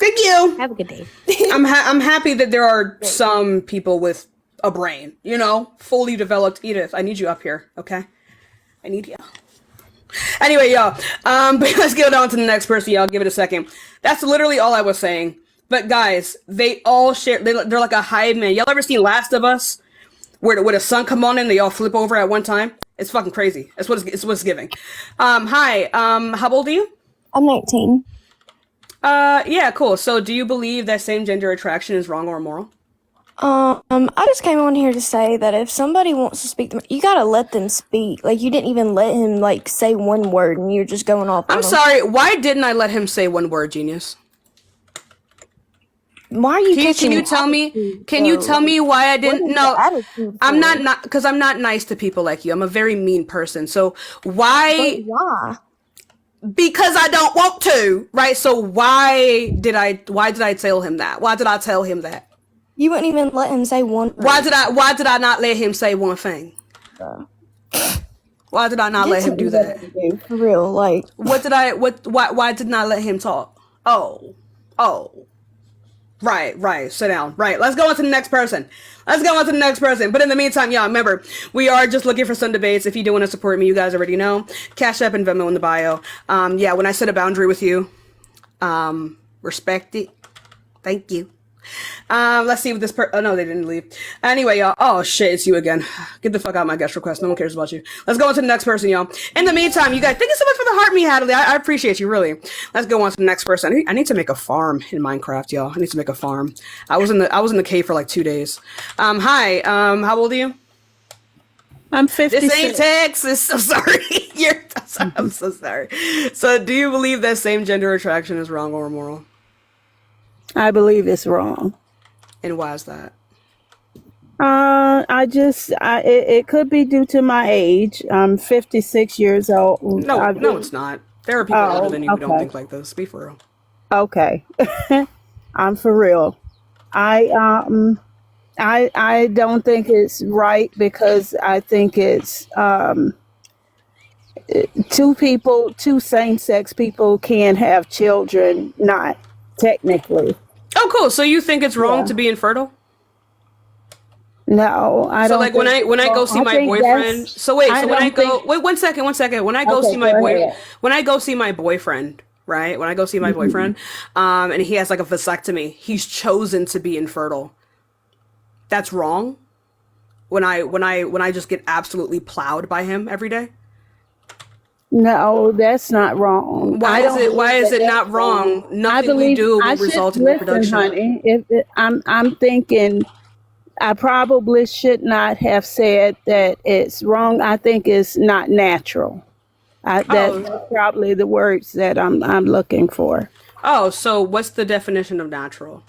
Speaker 2: Thank you.
Speaker 10: Have a good day.
Speaker 2: I'm happy that there are some people with a brain, you know, fully developed. Edith, I need you up here, okay? I need you. Anyway, y'all, but let's get on to the next person, y'all. Give it a second. That's literally all I was saying. But guys, they all share. They're like a hive man. Y'all ever seen Last of Us, where the sun come on and they all flip over at one time? It's fucking crazy. It's what it's giving. Hi. How old are you?
Speaker 11: I'm 19.
Speaker 2: Yeah, cool. So, do you believe that same gender attraction is wrong or immoral?
Speaker 11: I just came on here to say that if somebody wants to speak, you gotta let them speak. Like, you didn't even let him, like, say one word, and you're just going off.
Speaker 2: I'm sorry, why didn't I let him say one word, genius?
Speaker 11: Why are you
Speaker 2: Can you tell me? Can you tell me why I didn't? No, I'm not because I'm not nice to people like you. I'm a very mean person. So why?
Speaker 11: Why?
Speaker 2: Because I don't want to, right? So why did I tell him that? Why did I tell him that?
Speaker 11: You wouldn't even let him say one word.
Speaker 2: Why did I not let him say one thing? Why did I not let him do that?
Speaker 11: For real, like
Speaker 2: why didn't I let him talk? Oh. Right. Sit down. Right. Let's go on to the next person. But in the meantime, y'all, remember, we are just looking for some debates. If you do want to support me, you guys already know. Cash App and Venmo in the bio. Yeah, when I set a boundary with you, respect it. Thank you. Let's see what this oh no, they didn't leave. Anyway, y'all. Oh shit, it's you again. Get the fuck out of my guest request. No one cares about you. Let's go on to the next person, y'all. In the meantime, you guys, thank you so much for the heart me, Hadley. I appreciate you, really. Let's go on to the next person. I need to make a farm in Minecraft, y'all. I need to make a farm. I was in the cave for like 2 days. Hi. How old are you?
Speaker 12: I'm 56.
Speaker 2: This ain't Texas. I'm sorry. I'm so sorry. So, do you believe that same gender attraction is wrong or immoral?
Speaker 12: I believe it's wrong.
Speaker 2: And why is that?
Speaker 12: It could be due to my age. I'm 56 years old.
Speaker 2: No, it's not. There are people older than you who don't think like this. Be for real.
Speaker 12: Okay. I'm for real. I don't think it's right because I think it's two same-sex people can have children, not technically.
Speaker 2: Oh, cool. So you think it's wrong to be infertile?
Speaker 12: No, I don't.
Speaker 2: So like when I go see my boyfriend. So wait. So when I go, wait 1 second. When I go see my boyfriend, right? When I go see my boyfriend, and he has like a vasectomy, he's chosen to be infertile. That's wrong. When I just get absolutely plowed by him every day.
Speaker 12: No, that's not wrong.
Speaker 2: Why is it not wrong? Nothing we do will result in reproduction.
Speaker 12: Honey, I'm thinking I probably should not have said that it's wrong. I think it's not natural. That's probably the words that I'm looking for.
Speaker 2: Oh, so what's the definition of natural?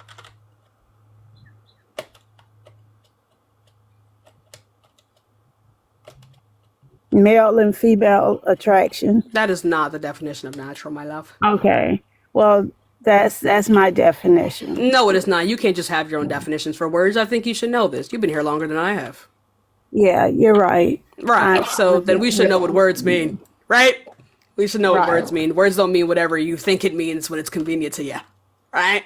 Speaker 12: Male and female attraction.
Speaker 2: That is not the definition of natural, my love.
Speaker 12: Okay. Well, that's my definition.
Speaker 2: No, it is not. You can't just have your own definitions for words. I think you should know this. You've been here longer than I have.
Speaker 12: Yeah, you're right.
Speaker 2: Right. So then we should know what words mean, right? We should know what words mean. Words don't mean whatever you think it means when it's convenient to you. Right?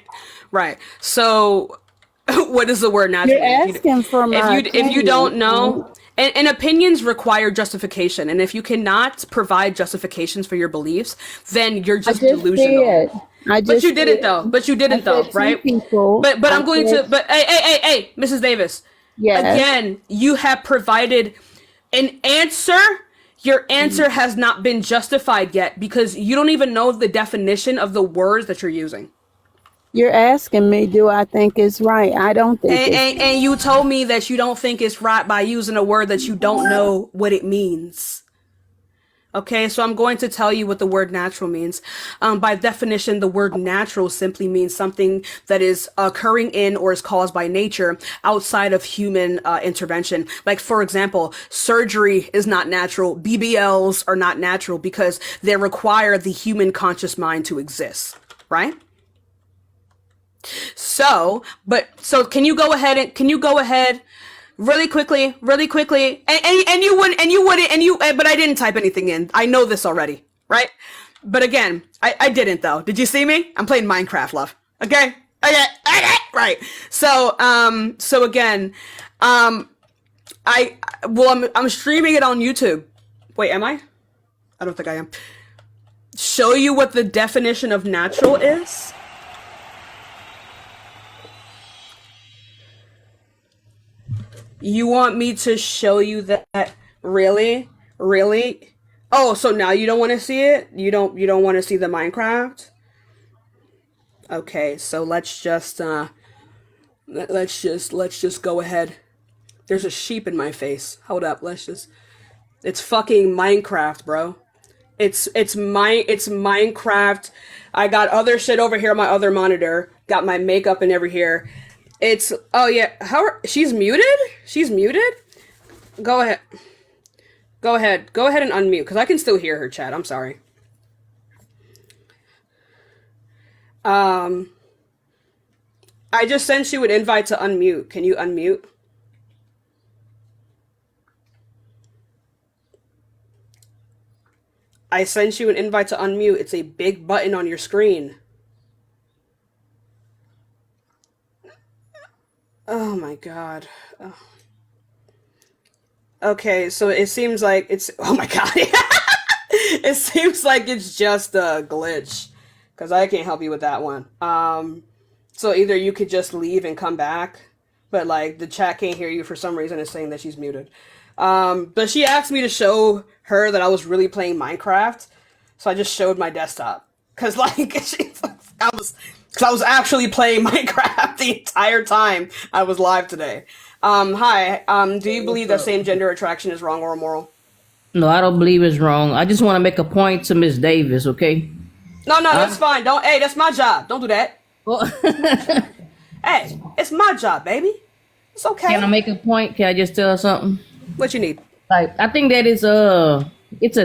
Speaker 2: Right. So what is the word natural?
Speaker 12: You're asking for my
Speaker 2: if you don't know. And opinions require justification. And if you cannot provide justifications for your beliefs, then you're just delusional. But you didn't though, right? But I'm going to, hey, Mrs. Davis.
Speaker 12: Yes.
Speaker 2: Again, you have provided an answer. Your answer has not been justified yet because you don't even know the definition of the words that you're using.
Speaker 12: You're asking me, do I think it's right? I don't think
Speaker 2: and you told me that you don't think it's right by using a word that you don't know what it means. Okay, so I'm going to tell you what the word natural means. By definition, the word natural simply means something that is occurring in or is caused by nature outside of human intervention. Like, for example, surgery is not natural. BBLs are not natural because they require the human conscious mind to exist, right? So can you go ahead really quickly and you wouldn't but I didn't type anything in. I know this already, right? But again, I didn't though. Did you see me? I'm playing Minecraft, love. Okay. Right. So again, I'm streaming it on YouTube. Wait, am I? I don't think I am. Show you what the definition of natural is. You want me to show you that? Really? Oh, so now you don't want to see it? You don't want to see the Minecraft? Okay, so let's just go ahead. There's a sheep in my face. Hold up, it's fucking Minecraft, bro. It's Minecraft. I got other shit over here on my other monitor. Got my makeup and over here. Oh yeah, she's muted? She's muted? Go ahead and unmute, because I can still hear her chat. I'm sorry. I just sent you an invite to unmute. Can you unmute? I sent you an invite to unmute. It's a big button on your screen. Oh my god. Oh. Okay, so it seems like it's... Oh my god. It seems like it's just a glitch, because I can't help you with that one. So either you could just leave and come back, but like the chat can't hear you for some reason. It's saying that she's muted. But she asked me to show her that I was really playing Minecraft, so I just showed my desktop, because like I was actually playing Minecraft the entire time I was live today. Hi. Do you believe that same gender attraction is wrong or immoral?
Speaker 13: No, I don't believe it's wrong. I just want to make a point to Miss Davis, okay?
Speaker 2: No, that's fine. Hey, that's my job. Don't do that.
Speaker 13: Well,
Speaker 2: hey, it's my job, baby. It's okay.
Speaker 13: Can I make a point? Can I just tell her something?
Speaker 2: What you need?
Speaker 13: Like, I think that it's a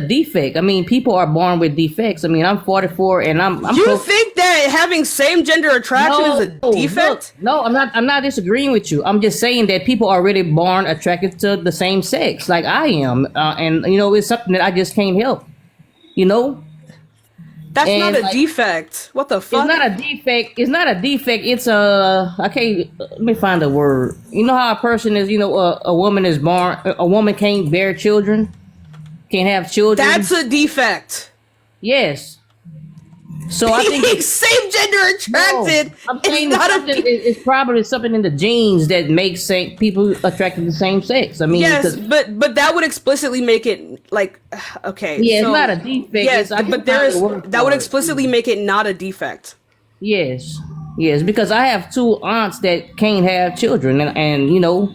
Speaker 13: defect. I mean, people are born with defects. I mean, I'm 44 and I'm
Speaker 2: You think that having same gender attraction is a defect?
Speaker 13: No, I'm not disagreeing with you. I'm just saying that people are already born attracted to the same sex, like I am. And you know, it's something that I just can't help. You know?
Speaker 2: That's not a defect. What the fuck?
Speaker 13: It's not a defect. It's not a defect. It's let me find the word. You know how a person is, you know, a woman is born, a woman can't bear children, can't have children.
Speaker 2: That's a defect.
Speaker 13: Yes. So I think
Speaker 2: same gender attracted.
Speaker 13: No, I'm saying it's probably something in the genes that makes people attracted to the same sex. I mean,
Speaker 2: yes, but that would explicitly make it like okay.
Speaker 13: Yeah,
Speaker 2: so,
Speaker 13: it's not a defect.
Speaker 2: Yes, but that would explicitly make it not a defect.
Speaker 13: Yes, because I have 2 aunts that can't have children, and you know,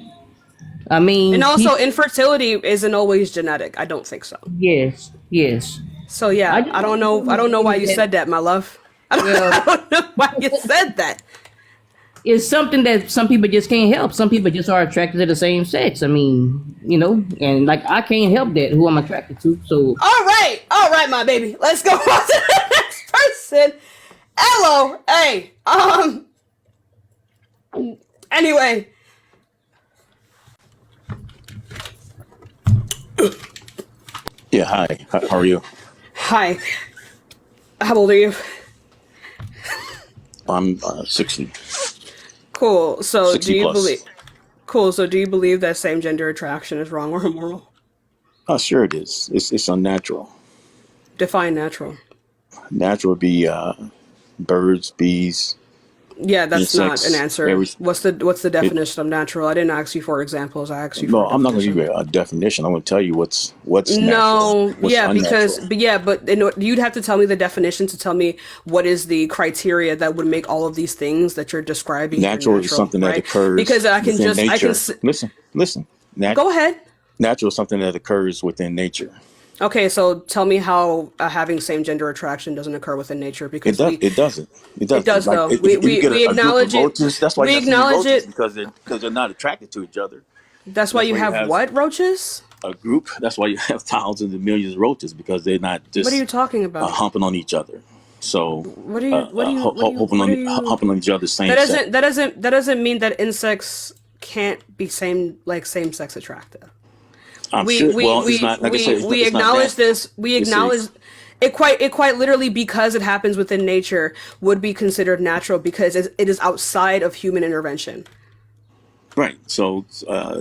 Speaker 13: I mean,
Speaker 2: and also infertility isn't always genetic. I don't think so.
Speaker 13: Yes.
Speaker 2: So yeah, I don't know why you said that, my love. I don't know why you said that.
Speaker 13: It's something that some people just can't help. Some people just are attracted to the same sex. I mean, you know, and like I can't help that who I'm attracted to. So
Speaker 2: all right, my baby. Let's go on to the next person. Hello, hey. Anyway.
Speaker 14: Yeah, hi. How are you?
Speaker 2: Hi. How old are you?
Speaker 14: I'm 60.
Speaker 2: Cool. So
Speaker 14: 60
Speaker 2: do you
Speaker 14: plus.
Speaker 2: believe? Cool. So do you believe that same gender attraction is wrong or immoral?
Speaker 14: Oh, sure it is. It's unnatural.
Speaker 2: Define natural.
Speaker 14: Natural would be birds, bees.
Speaker 2: Yeah, that's
Speaker 14: insects,
Speaker 2: not an answer. What's the definition of natural? I didn't ask you for examples. I asked you.
Speaker 14: No,
Speaker 2: for
Speaker 14: I'm not going to give you a definition. I'm going to tell you what's natural.
Speaker 2: No,
Speaker 14: what's
Speaker 2: yeah,
Speaker 14: unnatural.
Speaker 2: but you'd have to tell me the definition to tell me what is the criteria that would make all of these things that you're describing
Speaker 14: Natural is something that occurs.
Speaker 2: Because I can
Speaker 14: within
Speaker 2: just
Speaker 14: nature. Listen.
Speaker 2: Go ahead.
Speaker 14: Natural is something that occurs within nature.
Speaker 2: Okay, so tell me how having same gender attraction doesn't occur within nature, because
Speaker 14: it doesn't. It
Speaker 2: does though. We acknowledge it.
Speaker 14: Roaches, that's why
Speaker 2: we acknowledge it
Speaker 14: because they're not attracted to each other.
Speaker 2: That's why you have what, roaches?
Speaker 14: A group. That's why you have thousands and millions of roaches, because they're not just.
Speaker 2: What are you talking about?
Speaker 14: Humping on each other. So
Speaker 2: humping
Speaker 14: on each other.
Speaker 2: That doesn't mean that insects can't be same sex attractive.
Speaker 14: It's not. Like I said,
Speaker 2: we acknowledge this. We acknowledge It quite literally, because it happens within nature, would be considered natural because it is outside of human intervention.
Speaker 14: Right. So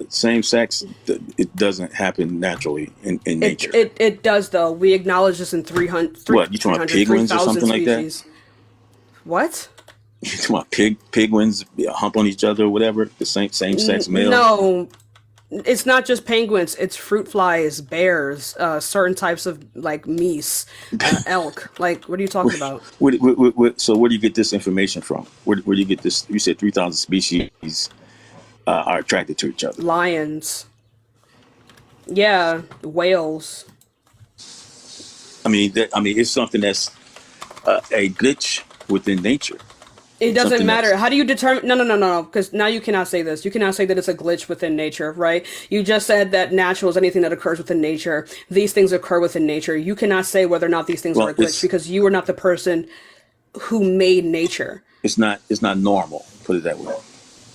Speaker 14: same sex, it doesn't happen naturally in nature.
Speaker 2: It does, though. We acknowledge this in 300,
Speaker 14: What, you talking about penguins or something like that?
Speaker 2: What?
Speaker 14: You talking about penguins hump on each other or whatever? The same sex male?
Speaker 2: No, it's not just penguins. It's fruit flies, bears, certain types of like meese, elk. Like, what are you talking about?
Speaker 14: So where do you get this information from? Where do you get this? You said 3,000 species are attracted to each other.
Speaker 2: Lions. Yeah, whales.
Speaker 14: I mean, it's something that's a glitch within nature.
Speaker 2: It doesn't matter. How do you determine? No. Because now you cannot say this. You cannot say that it's a glitch within nature, right? You just said that natural is anything that occurs within nature. These things occur within nature. You cannot say whether or not these things are a glitch because you are not the person who made nature.
Speaker 14: It's not normal. Put it that way.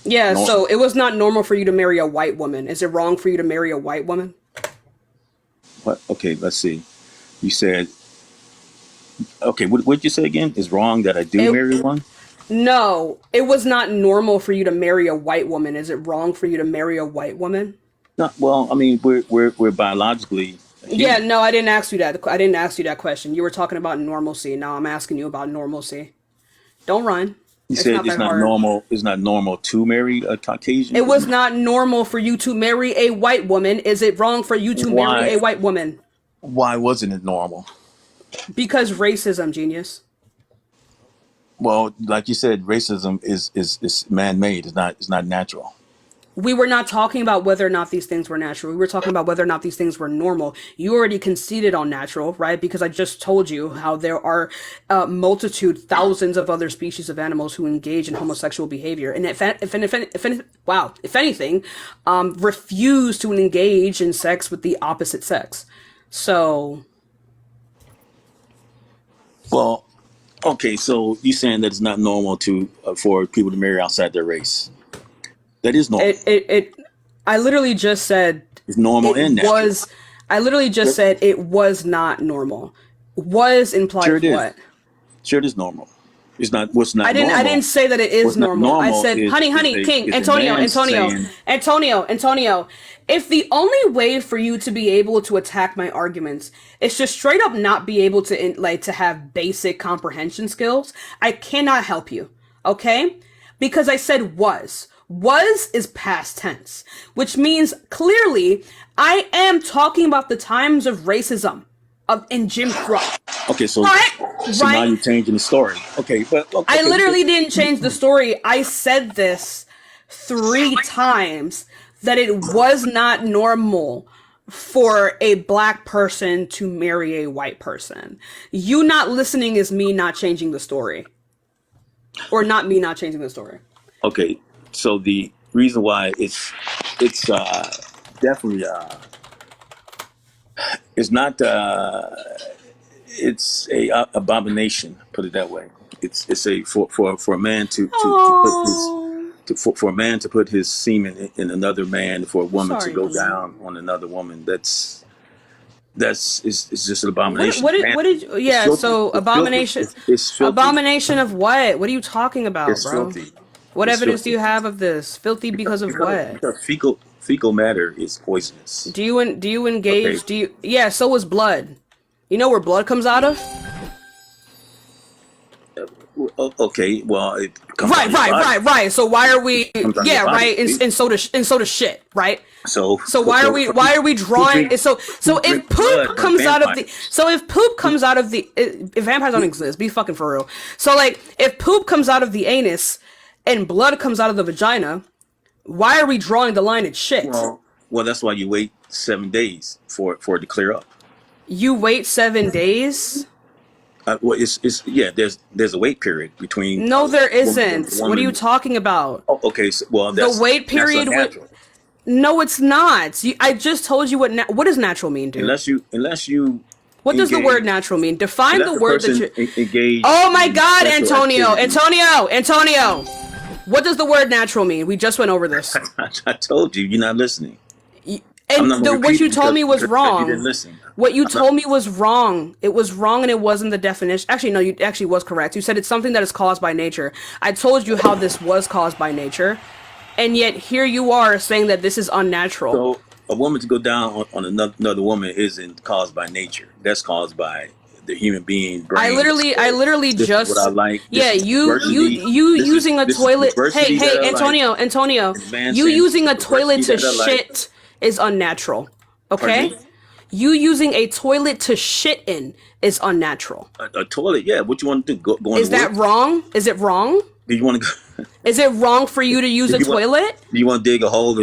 Speaker 2: Yeah. So it was not normal for you to marry a white woman. Is it wrong for you to marry a white woman?
Speaker 14: What? Okay. Let's see. You said. Okay. What did you say again? It's wrong that I do marry one?
Speaker 2: No, it was not normal for you to marry a white woman. Is it wrong for you to marry a white woman?
Speaker 14: No, well, I mean, we're biologically human.
Speaker 2: Yeah, no, I didn't ask you that. I didn't ask you that question. You were talking about normalcy. Now I'm asking you about normalcy. Don't run.
Speaker 14: You said it's not normal. It's not normal to marry a Caucasian.
Speaker 2: It was not normal for you to marry a white woman. Is it wrong for you to marry a white woman?
Speaker 14: Why wasn't it normal?
Speaker 2: Because racism, genius.
Speaker 14: Well, like you said, racism is man-made. It's not natural.
Speaker 2: We were not talking about whether or not these things were natural. We were talking about whether or not these things were normal. You already conceded on natural, right? Because I just told you how there are thousands of other species of animals who engage in homosexual behavior, and if anything, refuse to engage in sex with the opposite sex. So,
Speaker 14: well. Okay, so you're saying that it's not normal for people to marry outside their race. That is normal.
Speaker 2: I literally just said
Speaker 14: it's normal and natural.
Speaker 2: I literally just said it was not normal. Was implied
Speaker 14: sure it
Speaker 2: what?
Speaker 14: Is. Sure, it is normal. It's not. What's not? Normal.
Speaker 2: I didn't say that it is normal. I said, honey, King, Antonio. If the only way for you to be able to attack my arguments is to straight up not be able to have basic comprehension skills, I cannot help you. Okay? Because I said was. Was is past tense, which means clearly I am talking about the times of racism in Jim Crow.
Speaker 14: Okay, so now you're changing the story. Okay, but okay,
Speaker 2: I literally didn't change the story. I said this 3 times that it was not normal for a black person to marry a white person. You not listening is me not changing the story, or not me not changing the story.
Speaker 14: Okay, so the reason why it's definitely it's not. It's a abomination. Put it that way. It's a for a man to put his semen in another man, for a woman to go down on another woman. It's just an abomination.
Speaker 2: What did so abomination?
Speaker 14: It's filthy.
Speaker 2: Abomination of what? What are you talking about,
Speaker 14: it's
Speaker 2: bro?
Speaker 14: Filthy.
Speaker 2: What
Speaker 14: it's
Speaker 2: evidence
Speaker 14: filthy.
Speaker 2: do you have of this? Filthy because of what?
Speaker 14: Because fecal matter is poisonous.
Speaker 2: Do you engage? Okay. So is blood. You know where blood comes out of?
Speaker 14: Okay, well, it comes
Speaker 2: right. So why are we? Yeah, right. And so does shit, right? So why are we drawing? So if poop comes out of the if vampires don't exist, be fucking for real. So like if poop comes out of the anus and blood comes out of the vagina, why are we drawing the line at shit?
Speaker 14: Well, that's why you wait 7 days for it to clear up.
Speaker 2: You wait 7 days?
Speaker 14: Well, there's a wait period between.
Speaker 2: No, there isn't. What are you talking about?
Speaker 14: Oh, okay, the
Speaker 2: wait period. No, it's not. I just told you what does natural mean, dude.
Speaker 14: Unless you.
Speaker 2: What does the word natural mean? Define the word that you
Speaker 14: engage.
Speaker 2: Oh my God, Antonio! What does the word natural mean? We just went over this.
Speaker 14: I told you, you're not listening. I'm
Speaker 2: And
Speaker 14: not gonna
Speaker 2: what
Speaker 14: repeat
Speaker 2: you
Speaker 14: it
Speaker 2: told me was
Speaker 14: because you didn't
Speaker 2: wrong.
Speaker 14: listen.
Speaker 2: What you
Speaker 14: I'm
Speaker 2: told me was wrong. It was wrong and it wasn't the definition. Actually, no, you actually was correct. You said it's something that is caused by nature. I told you how this was caused by nature. And yet here you are saying that this is unnatural.
Speaker 14: So a woman to go down on another woman isn't caused by nature. That's caused by the human being
Speaker 2: I
Speaker 14: brain.
Speaker 2: literally I literally
Speaker 14: This is what I
Speaker 2: just
Speaker 14: like.
Speaker 2: yeah,
Speaker 14: This is diversity.
Speaker 2: you using a
Speaker 14: This is
Speaker 2: toilet. Hey,
Speaker 14: diversity that
Speaker 2: hey,
Speaker 14: I like.
Speaker 2: Antonio,
Speaker 14: And man
Speaker 2: you
Speaker 14: saying this is
Speaker 2: using a toilet
Speaker 14: diversity
Speaker 2: to
Speaker 14: that I like.
Speaker 2: shit is unnatural.
Speaker 14: Pardon
Speaker 2: Okay?
Speaker 14: me?
Speaker 2: You using a toilet to shit in is unnatural.
Speaker 14: A toilet, yeah. What you want to do? Go
Speaker 2: Is
Speaker 14: into
Speaker 2: that
Speaker 14: work?
Speaker 2: wrong? Is it wrong?
Speaker 14: Do you want to go?
Speaker 2: Is it wrong for you to use
Speaker 14: do
Speaker 2: a
Speaker 14: you want,
Speaker 2: toilet?
Speaker 14: Do you want to dig a hole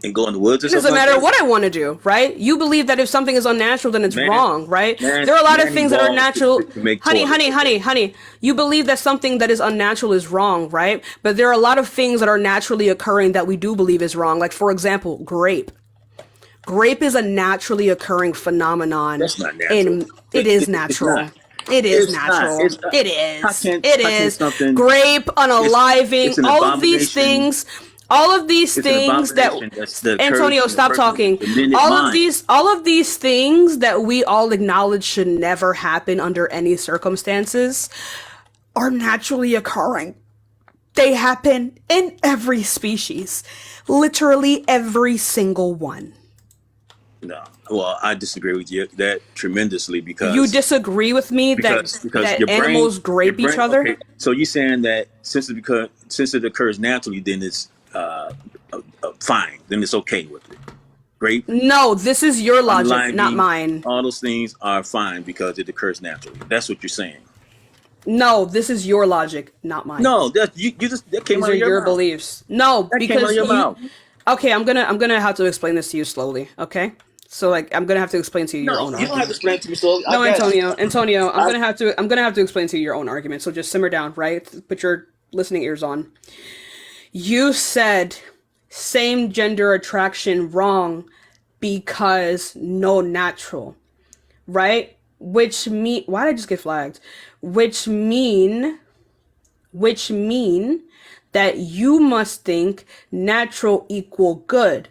Speaker 14: and go in the woods or
Speaker 2: It
Speaker 14: something
Speaker 2: doesn't
Speaker 14: like
Speaker 2: matter
Speaker 14: that?
Speaker 2: what I want to do, right? You believe that if something is unnatural, then it's
Speaker 14: Man,
Speaker 2: wrong, right?
Speaker 14: man,
Speaker 2: There are a lot of
Speaker 14: man
Speaker 2: things that are
Speaker 14: evolved
Speaker 2: natural.
Speaker 14: to make
Speaker 2: Honey,
Speaker 14: toilets.
Speaker 2: honey. You believe that something that is unnatural is wrong, right? But there are a lot of things that are naturally occurring that we do believe is wrong. Like, for example, grape. Grape is a naturally occurring phenomenon.
Speaker 14: That's not natural.
Speaker 2: It is
Speaker 14: It's
Speaker 2: natural.
Speaker 14: not.
Speaker 2: It is
Speaker 14: It's not.
Speaker 2: natural.
Speaker 14: It's not.
Speaker 2: It
Speaker 14: How
Speaker 2: is.
Speaker 14: can
Speaker 2: It
Speaker 14: how can
Speaker 2: is.
Speaker 14: something?
Speaker 2: Grape, unaliving,
Speaker 14: It's an
Speaker 2: all of these
Speaker 14: abomination.
Speaker 2: things. All of these
Speaker 14: It's an
Speaker 2: things that
Speaker 14: abomination that occurs
Speaker 2: Antonio,
Speaker 14: in a
Speaker 2: stop
Speaker 14: person's
Speaker 2: talking.
Speaker 14: demented
Speaker 2: All
Speaker 14: mind.
Speaker 2: of these things that we all acknowledge should never happen under any circumstances are naturally occurring. They happen in every species. Literally every single one.
Speaker 14: No. Well, I disagree with you that tremendously because
Speaker 2: You disagree with me
Speaker 14: because
Speaker 2: that
Speaker 14: your brain
Speaker 2: animals grape each other?
Speaker 14: Okay, so you're saying that since it occurs naturally, then it's fine. Then it's okay with it. Grape,
Speaker 2: No, this is your logic, not
Speaker 14: unaliving,
Speaker 2: mine.
Speaker 14: all those things are fine because it occurs naturally. That's what you're saying.
Speaker 2: No, this is your logic, not mine.
Speaker 14: No, that came
Speaker 2: These
Speaker 14: out
Speaker 2: are
Speaker 14: of your
Speaker 2: your
Speaker 14: mouth.
Speaker 2: beliefs. No,
Speaker 14: That came out
Speaker 2: because
Speaker 14: of your
Speaker 2: you.
Speaker 14: mouth.
Speaker 2: Okay, I'm gonna have to explain this to you slowly. Okay, so like I'm gonna have to explain to you your
Speaker 14: No,
Speaker 2: own
Speaker 14: you don't have to
Speaker 2: argument.
Speaker 14: explain it to me. So
Speaker 2: No,
Speaker 14: I guess
Speaker 2: Antonio,
Speaker 14: I,
Speaker 2: I'm gonna have to explain to you your own argument. So just simmer down, right? Put your listening ears on. You said same gender attraction wrong because no natural, right? Which mean why did I just get flagged? Which mean that you must think natural equal good.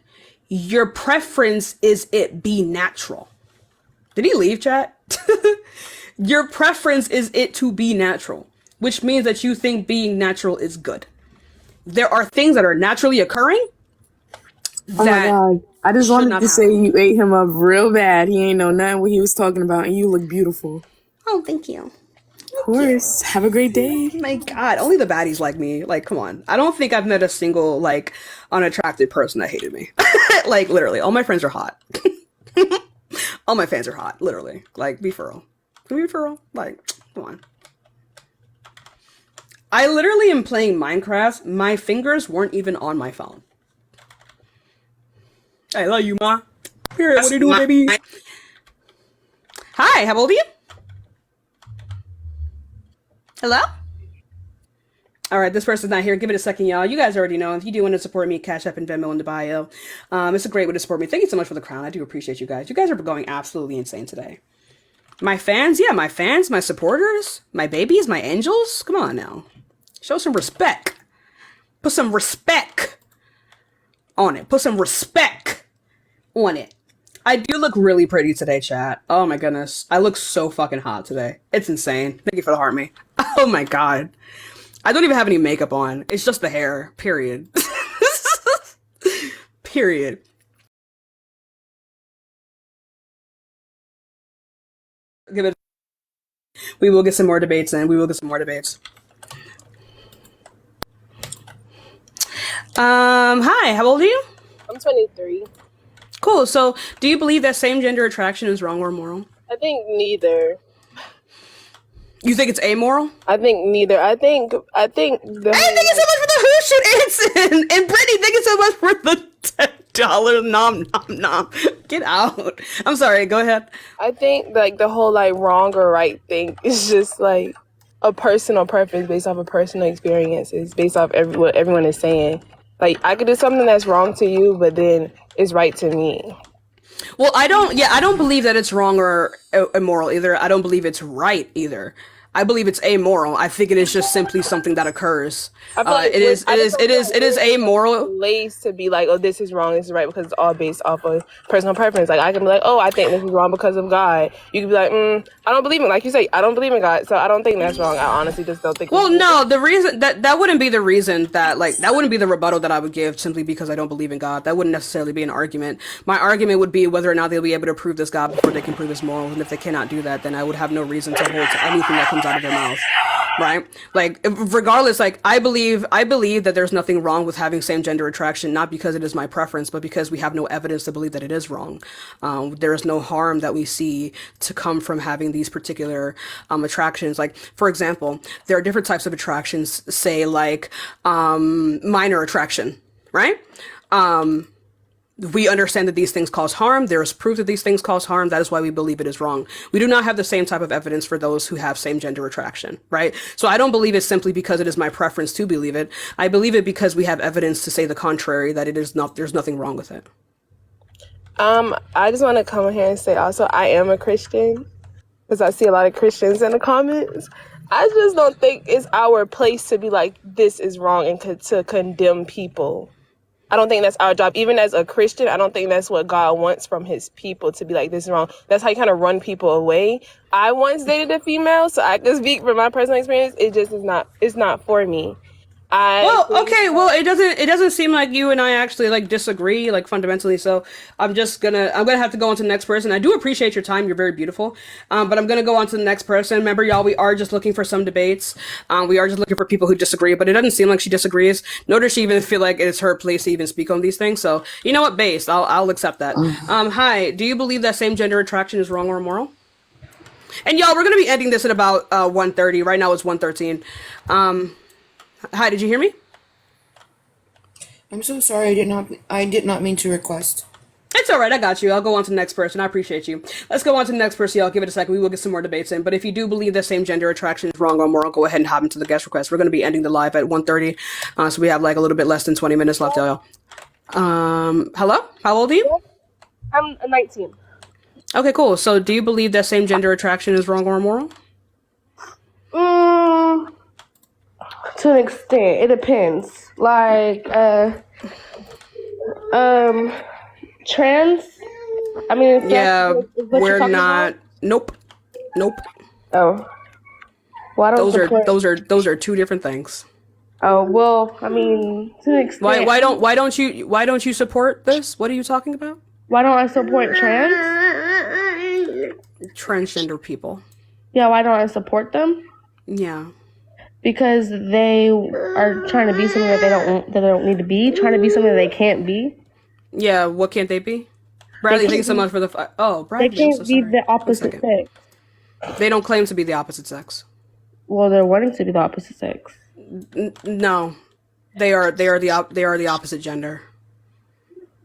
Speaker 2: Your preference is it be natural. Did he leave, chat? Your preference is it to be natural, which means that you think being natural is good. There are things that are naturally occurring
Speaker 3: Oh my
Speaker 2: that
Speaker 3: god. I just
Speaker 2: should
Speaker 3: wanted
Speaker 2: not
Speaker 3: to say
Speaker 2: happen.
Speaker 3: you ate him up real bad. He ain't know nothing what he was talking about, and you look beautiful.
Speaker 2: Oh, thank you.
Speaker 3: Of course. Have a great day.
Speaker 2: My God, only the baddies like me. Like, come on. I don't think I've met a single, like, unattractive person that hated me. Like, literally, all my friends are hot. All my fans are hot, literally. Like, be for real. Can we be for real? Like, come on. I literally am playing Minecraft. My fingers weren't even on my phone. I love you, ma. Period. What are you doing, baby? Hi, how old are you? Hello? All right, this person's not here. Give it a second, y'all. You guys already know. If you do want to support me, Cash App and Venmo in the bio. It's a great way to support me. Thank you so much for the crown. I do appreciate you guys. You guys are going absolutely insane today. My fans, yeah, my fans, my supporters, my babies, my angels. Come on now. Show some respect. Put some respect on it. Put some respect on it. I do look really pretty today, chat. Oh my goodness. I look so fucking hot today. It's insane. Thank you for the heart me. Oh my god. I don't even have any makeup on. It's just the hair. Period. Period. Give it. We will get some more debates in. We will get some more debates. Hi, how old are you?
Speaker 15: I'm 23.
Speaker 2: Cool. So, do you believe that same gender attraction is wrong or immoral?
Speaker 15: I think neither.
Speaker 2: You think it's amoral?
Speaker 15: I think neither. I think the
Speaker 2: Hey, thank you so much for the who should Anson. And Brittany, thank you so much for the $10 nom nom nom. Get out. I'm sorry, go ahead.
Speaker 15: I think like the whole like wrong or right thing is just like a personal preference based off of personal experiences, based off what everyone is saying. Like I could do something that's wrong to you, but then it's right to me.
Speaker 2: Well, I don't believe that it's wrong or immoral either. I don't believe it's right either. I believe it's amoral. I think it is just simply something that occurs.
Speaker 15: I feel like
Speaker 2: It is amoral.
Speaker 15: Place to be like, oh, this is wrong, this is right, because it's all based off of personal preference. Like I can be like, oh, I think this is wrong because of God. You can be like, I don't believe in, like you say, I don't believe in God, so I don't think that's wrong. I honestly just don't think.
Speaker 2: Well, no, the reason that wouldn't be the reason that that wouldn't be the rebuttal that I would give simply because I don't believe in God. That wouldn't necessarily be an argument. My argument would be whether or not they'll be able to prove this God before they can prove his moral, and if they cannot do that, then I would have no reason to hold to anything that comes out of their mouth. Right? Like, regardless, like, I believe that there's nothing wrong with having same-gender attraction, not because it is my preference, but because we have no evidence to believe that it is wrong. There is no harm that we see to come from having these particular attractions. Like, for example, there are different types of attractions, say, like, minor attraction, right? We understand that these things cause harm. There is proof that these things cause harm. That is why we believe it is wrong. We do not have the same type of evidence for those who have same gender attraction, right? So I don't believe it simply because it is my preference to believe it. I believe it because we have evidence to say the contrary, that it is not, there's nothing wrong with it.
Speaker 15: I just want to come here and say also, I am a Christian because I see a lot of Christians in the comments. I just don't think it's our place to be like, this is wrong and to condemn people. I don't think that's our job. Even as a Christian, I don't think that's what God wants from his people, to be like, this is wrong. That's how you kind of run people away. I once dated a female, so I can speak from my personal experience. It just is not, it's not for me.
Speaker 2: It doesn't seem like you and I actually like disagree like fundamentally. So I'm gonna have to go on to the next person. I do appreciate your time. You're very beautiful. But I'm gonna go on to the next person. Remember, y'all, we are just looking for some debates. We are just looking for people who disagree, but it doesn't seem like she disagrees. Nor does she even feel like it's her place to even speak on these things. So you know what, based, I'll accept that. Hi, do you believe that same gender attraction is wrong or immoral? And y'all, we're gonna be ending this at about 1:30. Right now it's 1:13. Hi, did you hear me?
Speaker 16: I'm so sorry. I did not mean to request.
Speaker 2: It's all right. I got you. I'll go on to the next person. I appreciate you. Let's go on to the next person. Y'all give it a second. We will get some more debates in. But if you do believe that same gender attraction is wrong or immoral, go ahead and hop into the guest request. We're going to be ending the live at 1:30. So we have like a little bit less than 20 minutes left, y'all. Hello? How old are you?
Speaker 15: I'm 19.
Speaker 2: Okay, cool. So do you believe that same gender attraction is wrong or immoral?
Speaker 15: To an extent, it depends. Like, trans. I mean,
Speaker 2: yeah, we're not. About? Nope.
Speaker 15: Oh, well, I don't.
Speaker 2: Those are two different things.
Speaker 15: Oh well, I mean, to an extent.
Speaker 2: Why don't you support this? What are you talking about?
Speaker 15: Why don't I support
Speaker 2: transgender people?
Speaker 15: Yeah, why don't I support them?
Speaker 2: Yeah.
Speaker 15: Because they are trying to be something that they don't need to be, trying to be something that they can't be.
Speaker 2: Yeah, what can't they be? Bradley, thanks so much for the... Bradley,
Speaker 15: they can't be the opposite sex.
Speaker 2: They don't claim to be the opposite sex.
Speaker 15: Well, they're wanting to be the opposite sex.
Speaker 2: No, they are the opposite gender.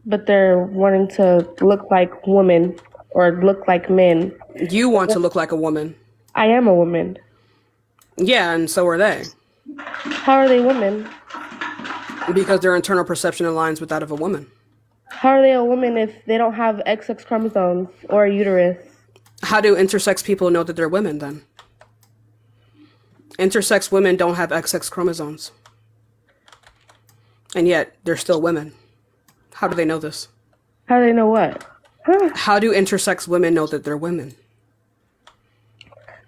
Speaker 15: But they're wanting to look like women or look like men.
Speaker 2: You want to look like a woman.
Speaker 15: I am a woman.
Speaker 2: Yeah, and so are they.
Speaker 15: How are they women?
Speaker 2: Because their internal perception aligns with that of a woman.
Speaker 15: How are they a woman if they don't have XX chromosomes or a uterus?
Speaker 2: How do intersex people know that they're women then? Intersex women don't have XX chromosomes. And yet, they're still women. How do they know this?
Speaker 15: How do they know what?
Speaker 2: How do intersex women know that they're women?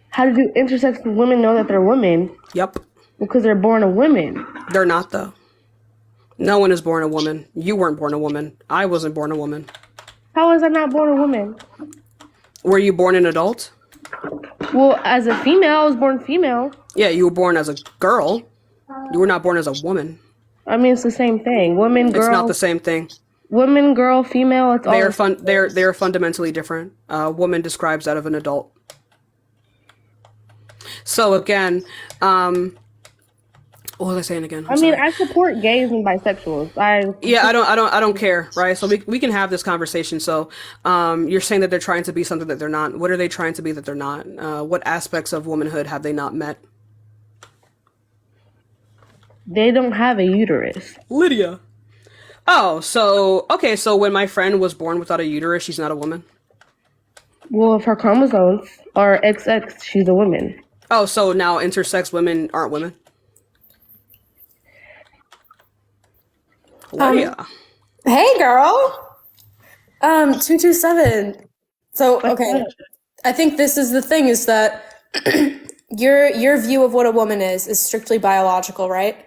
Speaker 15: How do intersex women know that they're women?
Speaker 2: Yep.
Speaker 15: Because they're born a woman.
Speaker 2: They're not, though. No one is born a woman. You weren't born a woman. I wasn't born a woman.
Speaker 15: How was I not born a woman?
Speaker 2: Were you born an adult?
Speaker 15: Well, as a female, I was born female.
Speaker 2: Yeah, you were born as a girl. You were not born as a woman.
Speaker 15: I mean, it's the same thing. Woman, girl.
Speaker 2: It's not the same thing.
Speaker 15: Woman, girl, female. It's all.
Speaker 2: They are fundamentally different. Woman describes that of an adult. So again, what was I saying again?
Speaker 15: I mean, I support gays and bisexuals. I
Speaker 2: don't care, right? So we can have this conversation. So you're saying that they're trying to be something that they're not. What are they trying to be that they're not? What aspects of womanhood have they not met?
Speaker 15: They don't have a uterus.
Speaker 2: Lydia. Oh, so okay. So when my friend was born without a uterus, she's not a woman.
Speaker 15: Well, if her chromosomes are XX, she's a woman.
Speaker 2: Oh, so now intersex women aren't women? Lydia.
Speaker 17: Hey, girl. 227. So, okay. I think this is the thing is that your view of what a woman is strictly biological, right?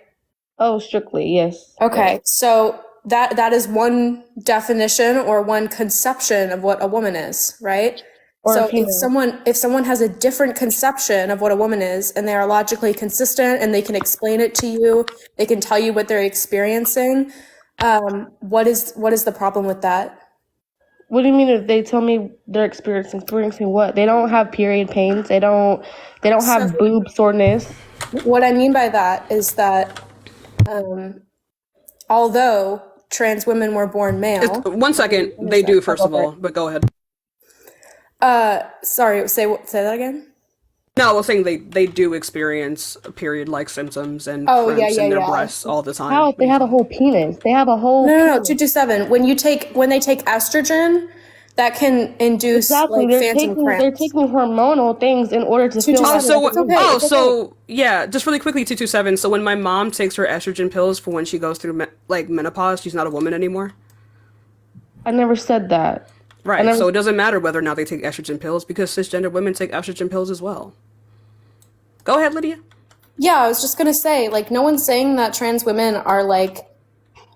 Speaker 3: Oh, strictly, yes.
Speaker 17: Okay. So that is one definition or one conception of what a woman is, right?
Speaker 3: Or a
Speaker 17: So
Speaker 3: female.
Speaker 17: if someone has a different conception of what a woman is and they are logically consistent and they can explain it to you, they can tell you what they're experiencing, what is the problem with that?
Speaker 3: What do you mean if they tell me they're experiencing what? They don't have period pains. They don't have boob soreness.
Speaker 17: What I mean by that is that although trans women were born male.
Speaker 2: 1 second. They do, first of all, but go ahead.
Speaker 17: Sorry, say that again?
Speaker 2: No, I was saying they do experience period-like symptoms and
Speaker 17: Oh,
Speaker 2: cramps
Speaker 17: yeah,
Speaker 2: in their
Speaker 17: yeah.
Speaker 2: breasts all the time.
Speaker 3: How? They have a whole penis. They have a whole
Speaker 17: No, 227. When they take estrogen, that can induce
Speaker 3: exactly.
Speaker 17: like phantom cramps.
Speaker 3: They're taking hormonal things in order to feel.
Speaker 2: So yeah, just really quickly, 227. So when my mom takes her estrogen pills for when she goes through menopause, she's not a woman anymore.
Speaker 3: I never said that.
Speaker 2: Right. So it doesn't matter whether or not they take estrogen pills because cisgender women take estrogen pills as well. Go ahead, Lydia.
Speaker 17: Yeah, I was just gonna say, like, no one's saying that trans women are like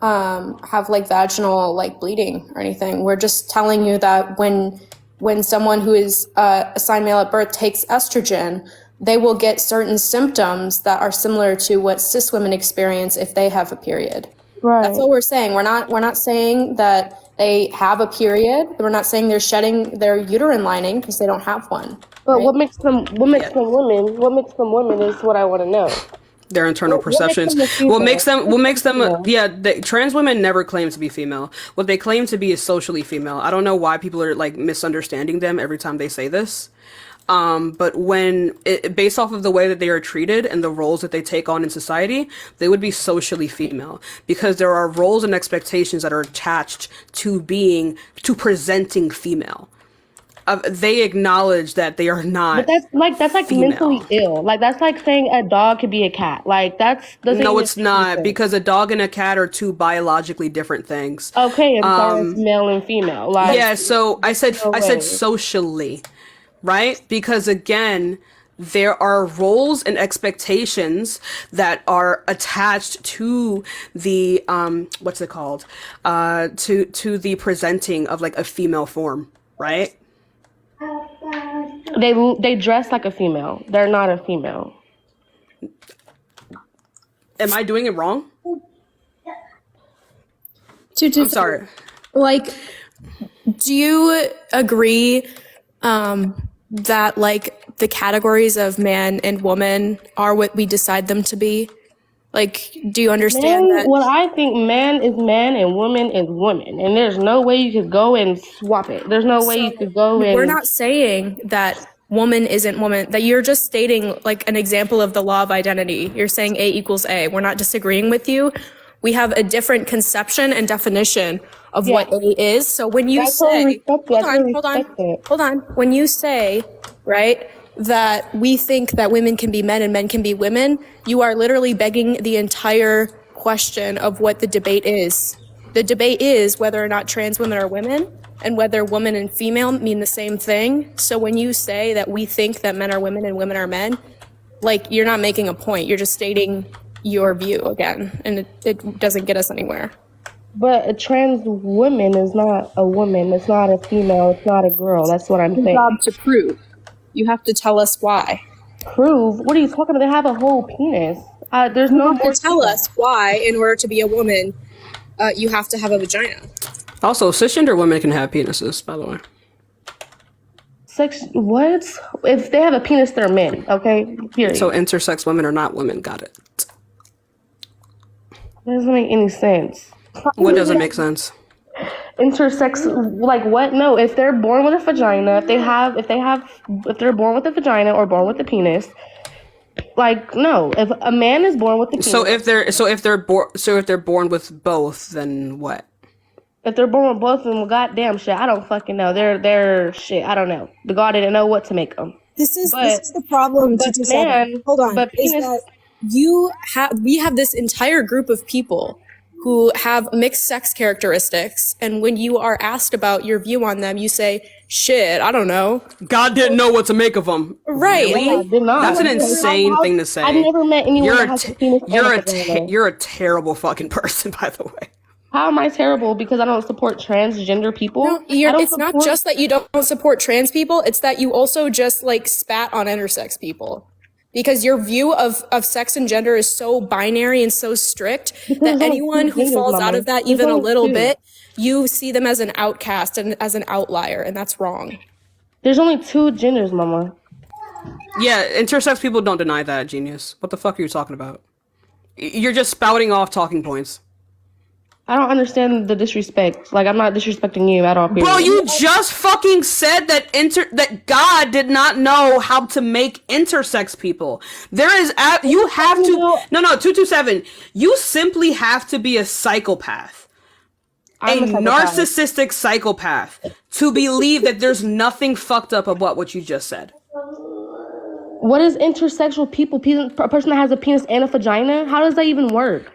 Speaker 17: have like vaginal like bleeding or anything. We're just telling you that when someone who is assigned male at birth takes estrogen, they will get certain symptoms that are similar to what cis women experience if they have a period.
Speaker 3: Right.
Speaker 17: That's what we're saying. We're not saying that they have a period. We're not saying they're shedding their uterine lining because they don't have one.
Speaker 3: But what makes them women? What makes them women is what I want to know.
Speaker 2: Their internal perceptions. What makes them? Trans women never claim to be female. What they claim to be is socially female. I don't know why people are like misunderstanding them every time they say this. But based off of the way that they are treated and the roles that they take on in society, they would be socially female because there are roles and expectations that are attached to presenting female. They acknowledge that they are not.
Speaker 3: But that's like
Speaker 2: female.
Speaker 3: Mentally ill. Like that's like saying a dog could be a cat. Like
Speaker 2: no, it's not because a dog and a cat are two biologically different things.
Speaker 3: Okay, as far as male and female. Like
Speaker 2: yeah, so I said socially, right? Because again, there are roles and expectations that are attached to the what's it called? To the presenting of like a female form, right?
Speaker 3: They dress like a female. They're not a female.
Speaker 2: Am I doing it wrong?
Speaker 17: I'm
Speaker 2: sorry.
Speaker 17: Like, do you agree that like the categories of man and woman are what we decide them to be? Like, do you understand that?
Speaker 3: Well, I think man is man and woman is woman, and there's no way you could go and swap it. There's no way you could go and.
Speaker 17: We're not saying that woman isn't woman, that you're just stating like an example of the law of identity. You're saying A equals A. We're not disagreeing with you. We have a different conception and definition of what A is. So when you say, hold on. When you say, right, that we think that women can be men and men can be women, you are literally begging the entire question of what the debate is. The debate is whether or not trans women are women and whether woman and female mean the same thing. So when you say that we think that men are women and women are men, like you're not making a point. You're just stating your view again, and it doesn't get us anywhere.
Speaker 3: But a trans woman is not a woman. It's not a female. It's not a girl. That's what I'm saying.
Speaker 17: Job to prove. You have to tell us why.
Speaker 3: Prove? What are you talking about? They have a whole penis. There's no more.
Speaker 17: Tell us why, in order to be a woman, you have to have a vagina.
Speaker 2: Also, cisgender women can have penises, by the way.
Speaker 3: What? If they have a penis, they're men. Okay. Period.
Speaker 2: So intersex women are not women. Got it.
Speaker 3: That doesn't make any sense.
Speaker 2: What doesn't make sense?
Speaker 3: Intersex, like what? No, if they're born with a vagina, if they're born with a vagina or born with a penis, like no. If a man is born with the penis,
Speaker 2: so if they're born with both, then what?
Speaker 3: If they're born with both of them, goddamn shit, I don't fucking know. They're shit. I don't know. The God didn't know what to make them.
Speaker 17: This is the problem.
Speaker 6: but
Speaker 17: 227.
Speaker 6: man,
Speaker 17: Hold on.
Speaker 6: but
Speaker 17: Is
Speaker 6: penis.
Speaker 17: that we have this entire group of people who have mixed sex characteristics, and when you are asked about your view on them, you say, "Shit, I don't know.
Speaker 2: God didn't know what to make of them."
Speaker 17: Right?
Speaker 2: Really?
Speaker 6: I did not.
Speaker 2: That's an insane thing to say.
Speaker 6: I've never met anyone
Speaker 2: You're
Speaker 6: that
Speaker 2: a
Speaker 6: has a
Speaker 2: t-
Speaker 6: penis and a vagina.
Speaker 2: you're a terrible fucking person, by the way.
Speaker 6: How am I terrible because I don't support transgender people?
Speaker 17: No, it's not just that you don't support trans people, it's that you also just like spat on intersex people. Because your view of sex and gender is so binary and so strict that anyone who falls out of that even a little bit, you see them as an outcast and as an outlier, and that's wrong.
Speaker 6: There's only 2 genders, mama.
Speaker 2: Yeah, intersex people don't deny that, genius. What the fuck are you talking about? You're just spouting off talking points.
Speaker 6: I don't understand the disrespect. Like, I'm not disrespecting you at all. Period.
Speaker 2: Bro, you just fucking said that God did not know how to make intersex people. There is you have to No, 227. You simply have to be a psychopath. A narcissistic psychopath to believe that there's nothing fucked up about what you just said.
Speaker 6: What is intersexual people? A person that has a penis and a vagina? How does that even work?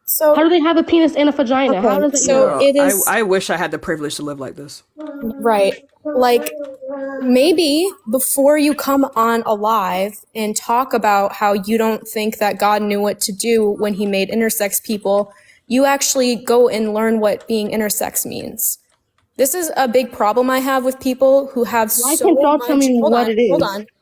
Speaker 17: So
Speaker 6: how do they have a penis and a vagina?
Speaker 17: Okay,
Speaker 6: How does it
Speaker 17: so
Speaker 6: work?
Speaker 17: it is
Speaker 2: I wish I had the privilege to live like this.
Speaker 17: right. Like maybe before you come on alive and talk about how you don't think that God knew what to do when he made intersex people, you actually go and learn what being intersex means. This is a big problem I have with people who have
Speaker 6: Why
Speaker 17: so
Speaker 6: can't y'all
Speaker 17: much.
Speaker 6: tell me what it is?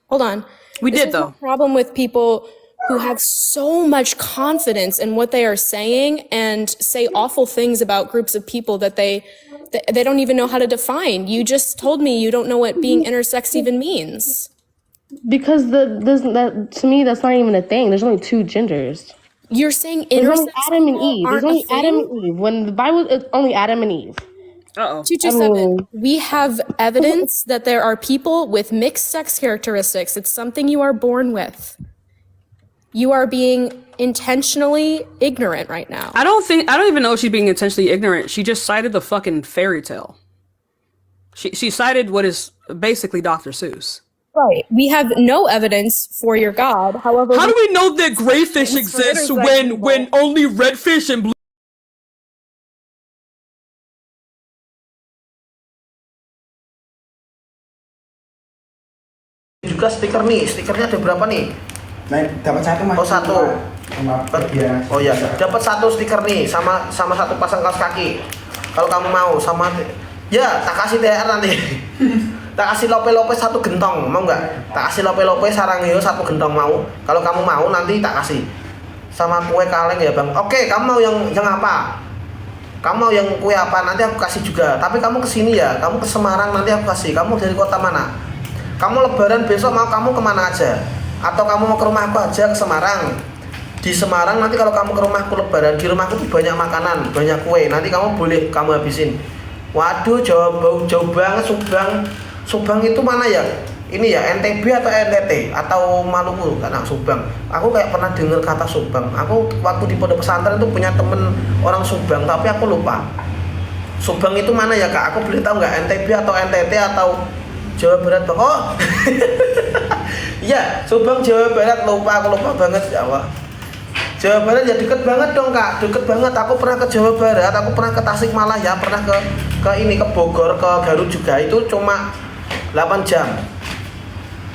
Speaker 17: Hold on.
Speaker 2: We
Speaker 17: This
Speaker 2: did
Speaker 17: is
Speaker 2: though.
Speaker 17: a problem with people who have so much confidence in what they are saying and say awful things about groups of people that they don't even know how to define. You just told me you don't know what being intersex even means.
Speaker 6: Because that to me that's not even a thing. There's only 2 genders.
Speaker 17: You're saying
Speaker 6: There's only
Speaker 17: intersex
Speaker 6: Adam and
Speaker 17: people
Speaker 6: Eve. There's
Speaker 17: aren't a
Speaker 6: only
Speaker 17: thing?
Speaker 6: Adam and Eve. When the Bible, it's only Adam and Eve.
Speaker 17: 227. We have evidence that there are people with mixed sex characteristics. It's something you are born with. You are being intentionally ignorant right now.
Speaker 2: I don't even know if she's being intentionally ignorant. She just cited the fucking fairy tale. She cited what is basically Dr. Seuss.
Speaker 17: Right. We have no evidence for your God. However,
Speaker 2: How do we know that gray fish exists when only red fish and blue?
Speaker 18: Juga stikernya ada berapa nih? Dapat 1 mas. Oh 1. Oh ya, dapat 1 stiker nih sama 1 pasang kaos kaki. Kalau kamu mau sama, ya tak kasih THR nanti. Tak kasih lope-lope 1 gentong, mau nggak? Tak kasih lope-lope sarangyo 1 gentong mau. Kalau kamu mau nanti tak kasih. Sama kue kaleng ya bang. Oke, kamu mau yang apa? Kamu mau yang kue apa? Nanti aku kasih juga. Tapi kamu kesini ya, kamu ke Semarang nanti aku kasih. Kamu dari kota mana? Kamu lebaran besok mau kamu kemana aja? Atau kamu mau ke rumahku aja ke Semarang? Di Semarang nanti kalau kamu ke rumahku lebaran, di rumahku tuh banyak makanan, banyak kue. Nanti kamu boleh kamu habisin. Waduh, jauh banget Subang. Subang itu mana ya? Ini ya NTB atau NTT atau Maluku? Karena Subang. Aku kayak pernah dengar kata Subang. Aku waktu di pondok pesantren itu punya temen orang Subang, tapi aku lupa. Subang itu mana ya kak? Aku boleh tahu nggak NTB atau NTT atau Jawa Barat? Oh, iya Subang Jawa Barat, aku lupa banget Jawa. Jawa Barat ya deket banget dong kak, deket banget. Aku pernah ke Jawa Barat, aku pernah ke Tasikmalaya, pernah ke Bogor, ke Garut juga. Itu cuma 8 jam.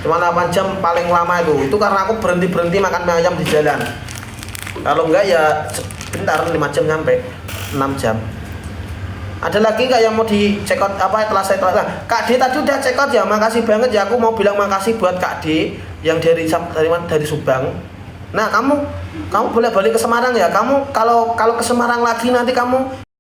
Speaker 18: Cuma 8 jam paling lama itu karena aku berhenti makan mie ayam di jalan. Kalau enggak ya bentar 5 jam nyampe, 6 jam. Ada lagi nggak yang mau di check out apa telah saya telah Kak D tadi udah check out ya, makasih banget ya. Aku mau bilang makasih buat Kak D yang dari Subang. Nah kamu boleh balik ke Semarang ya. Kamu kalau ke Semarang lagi nanti kamu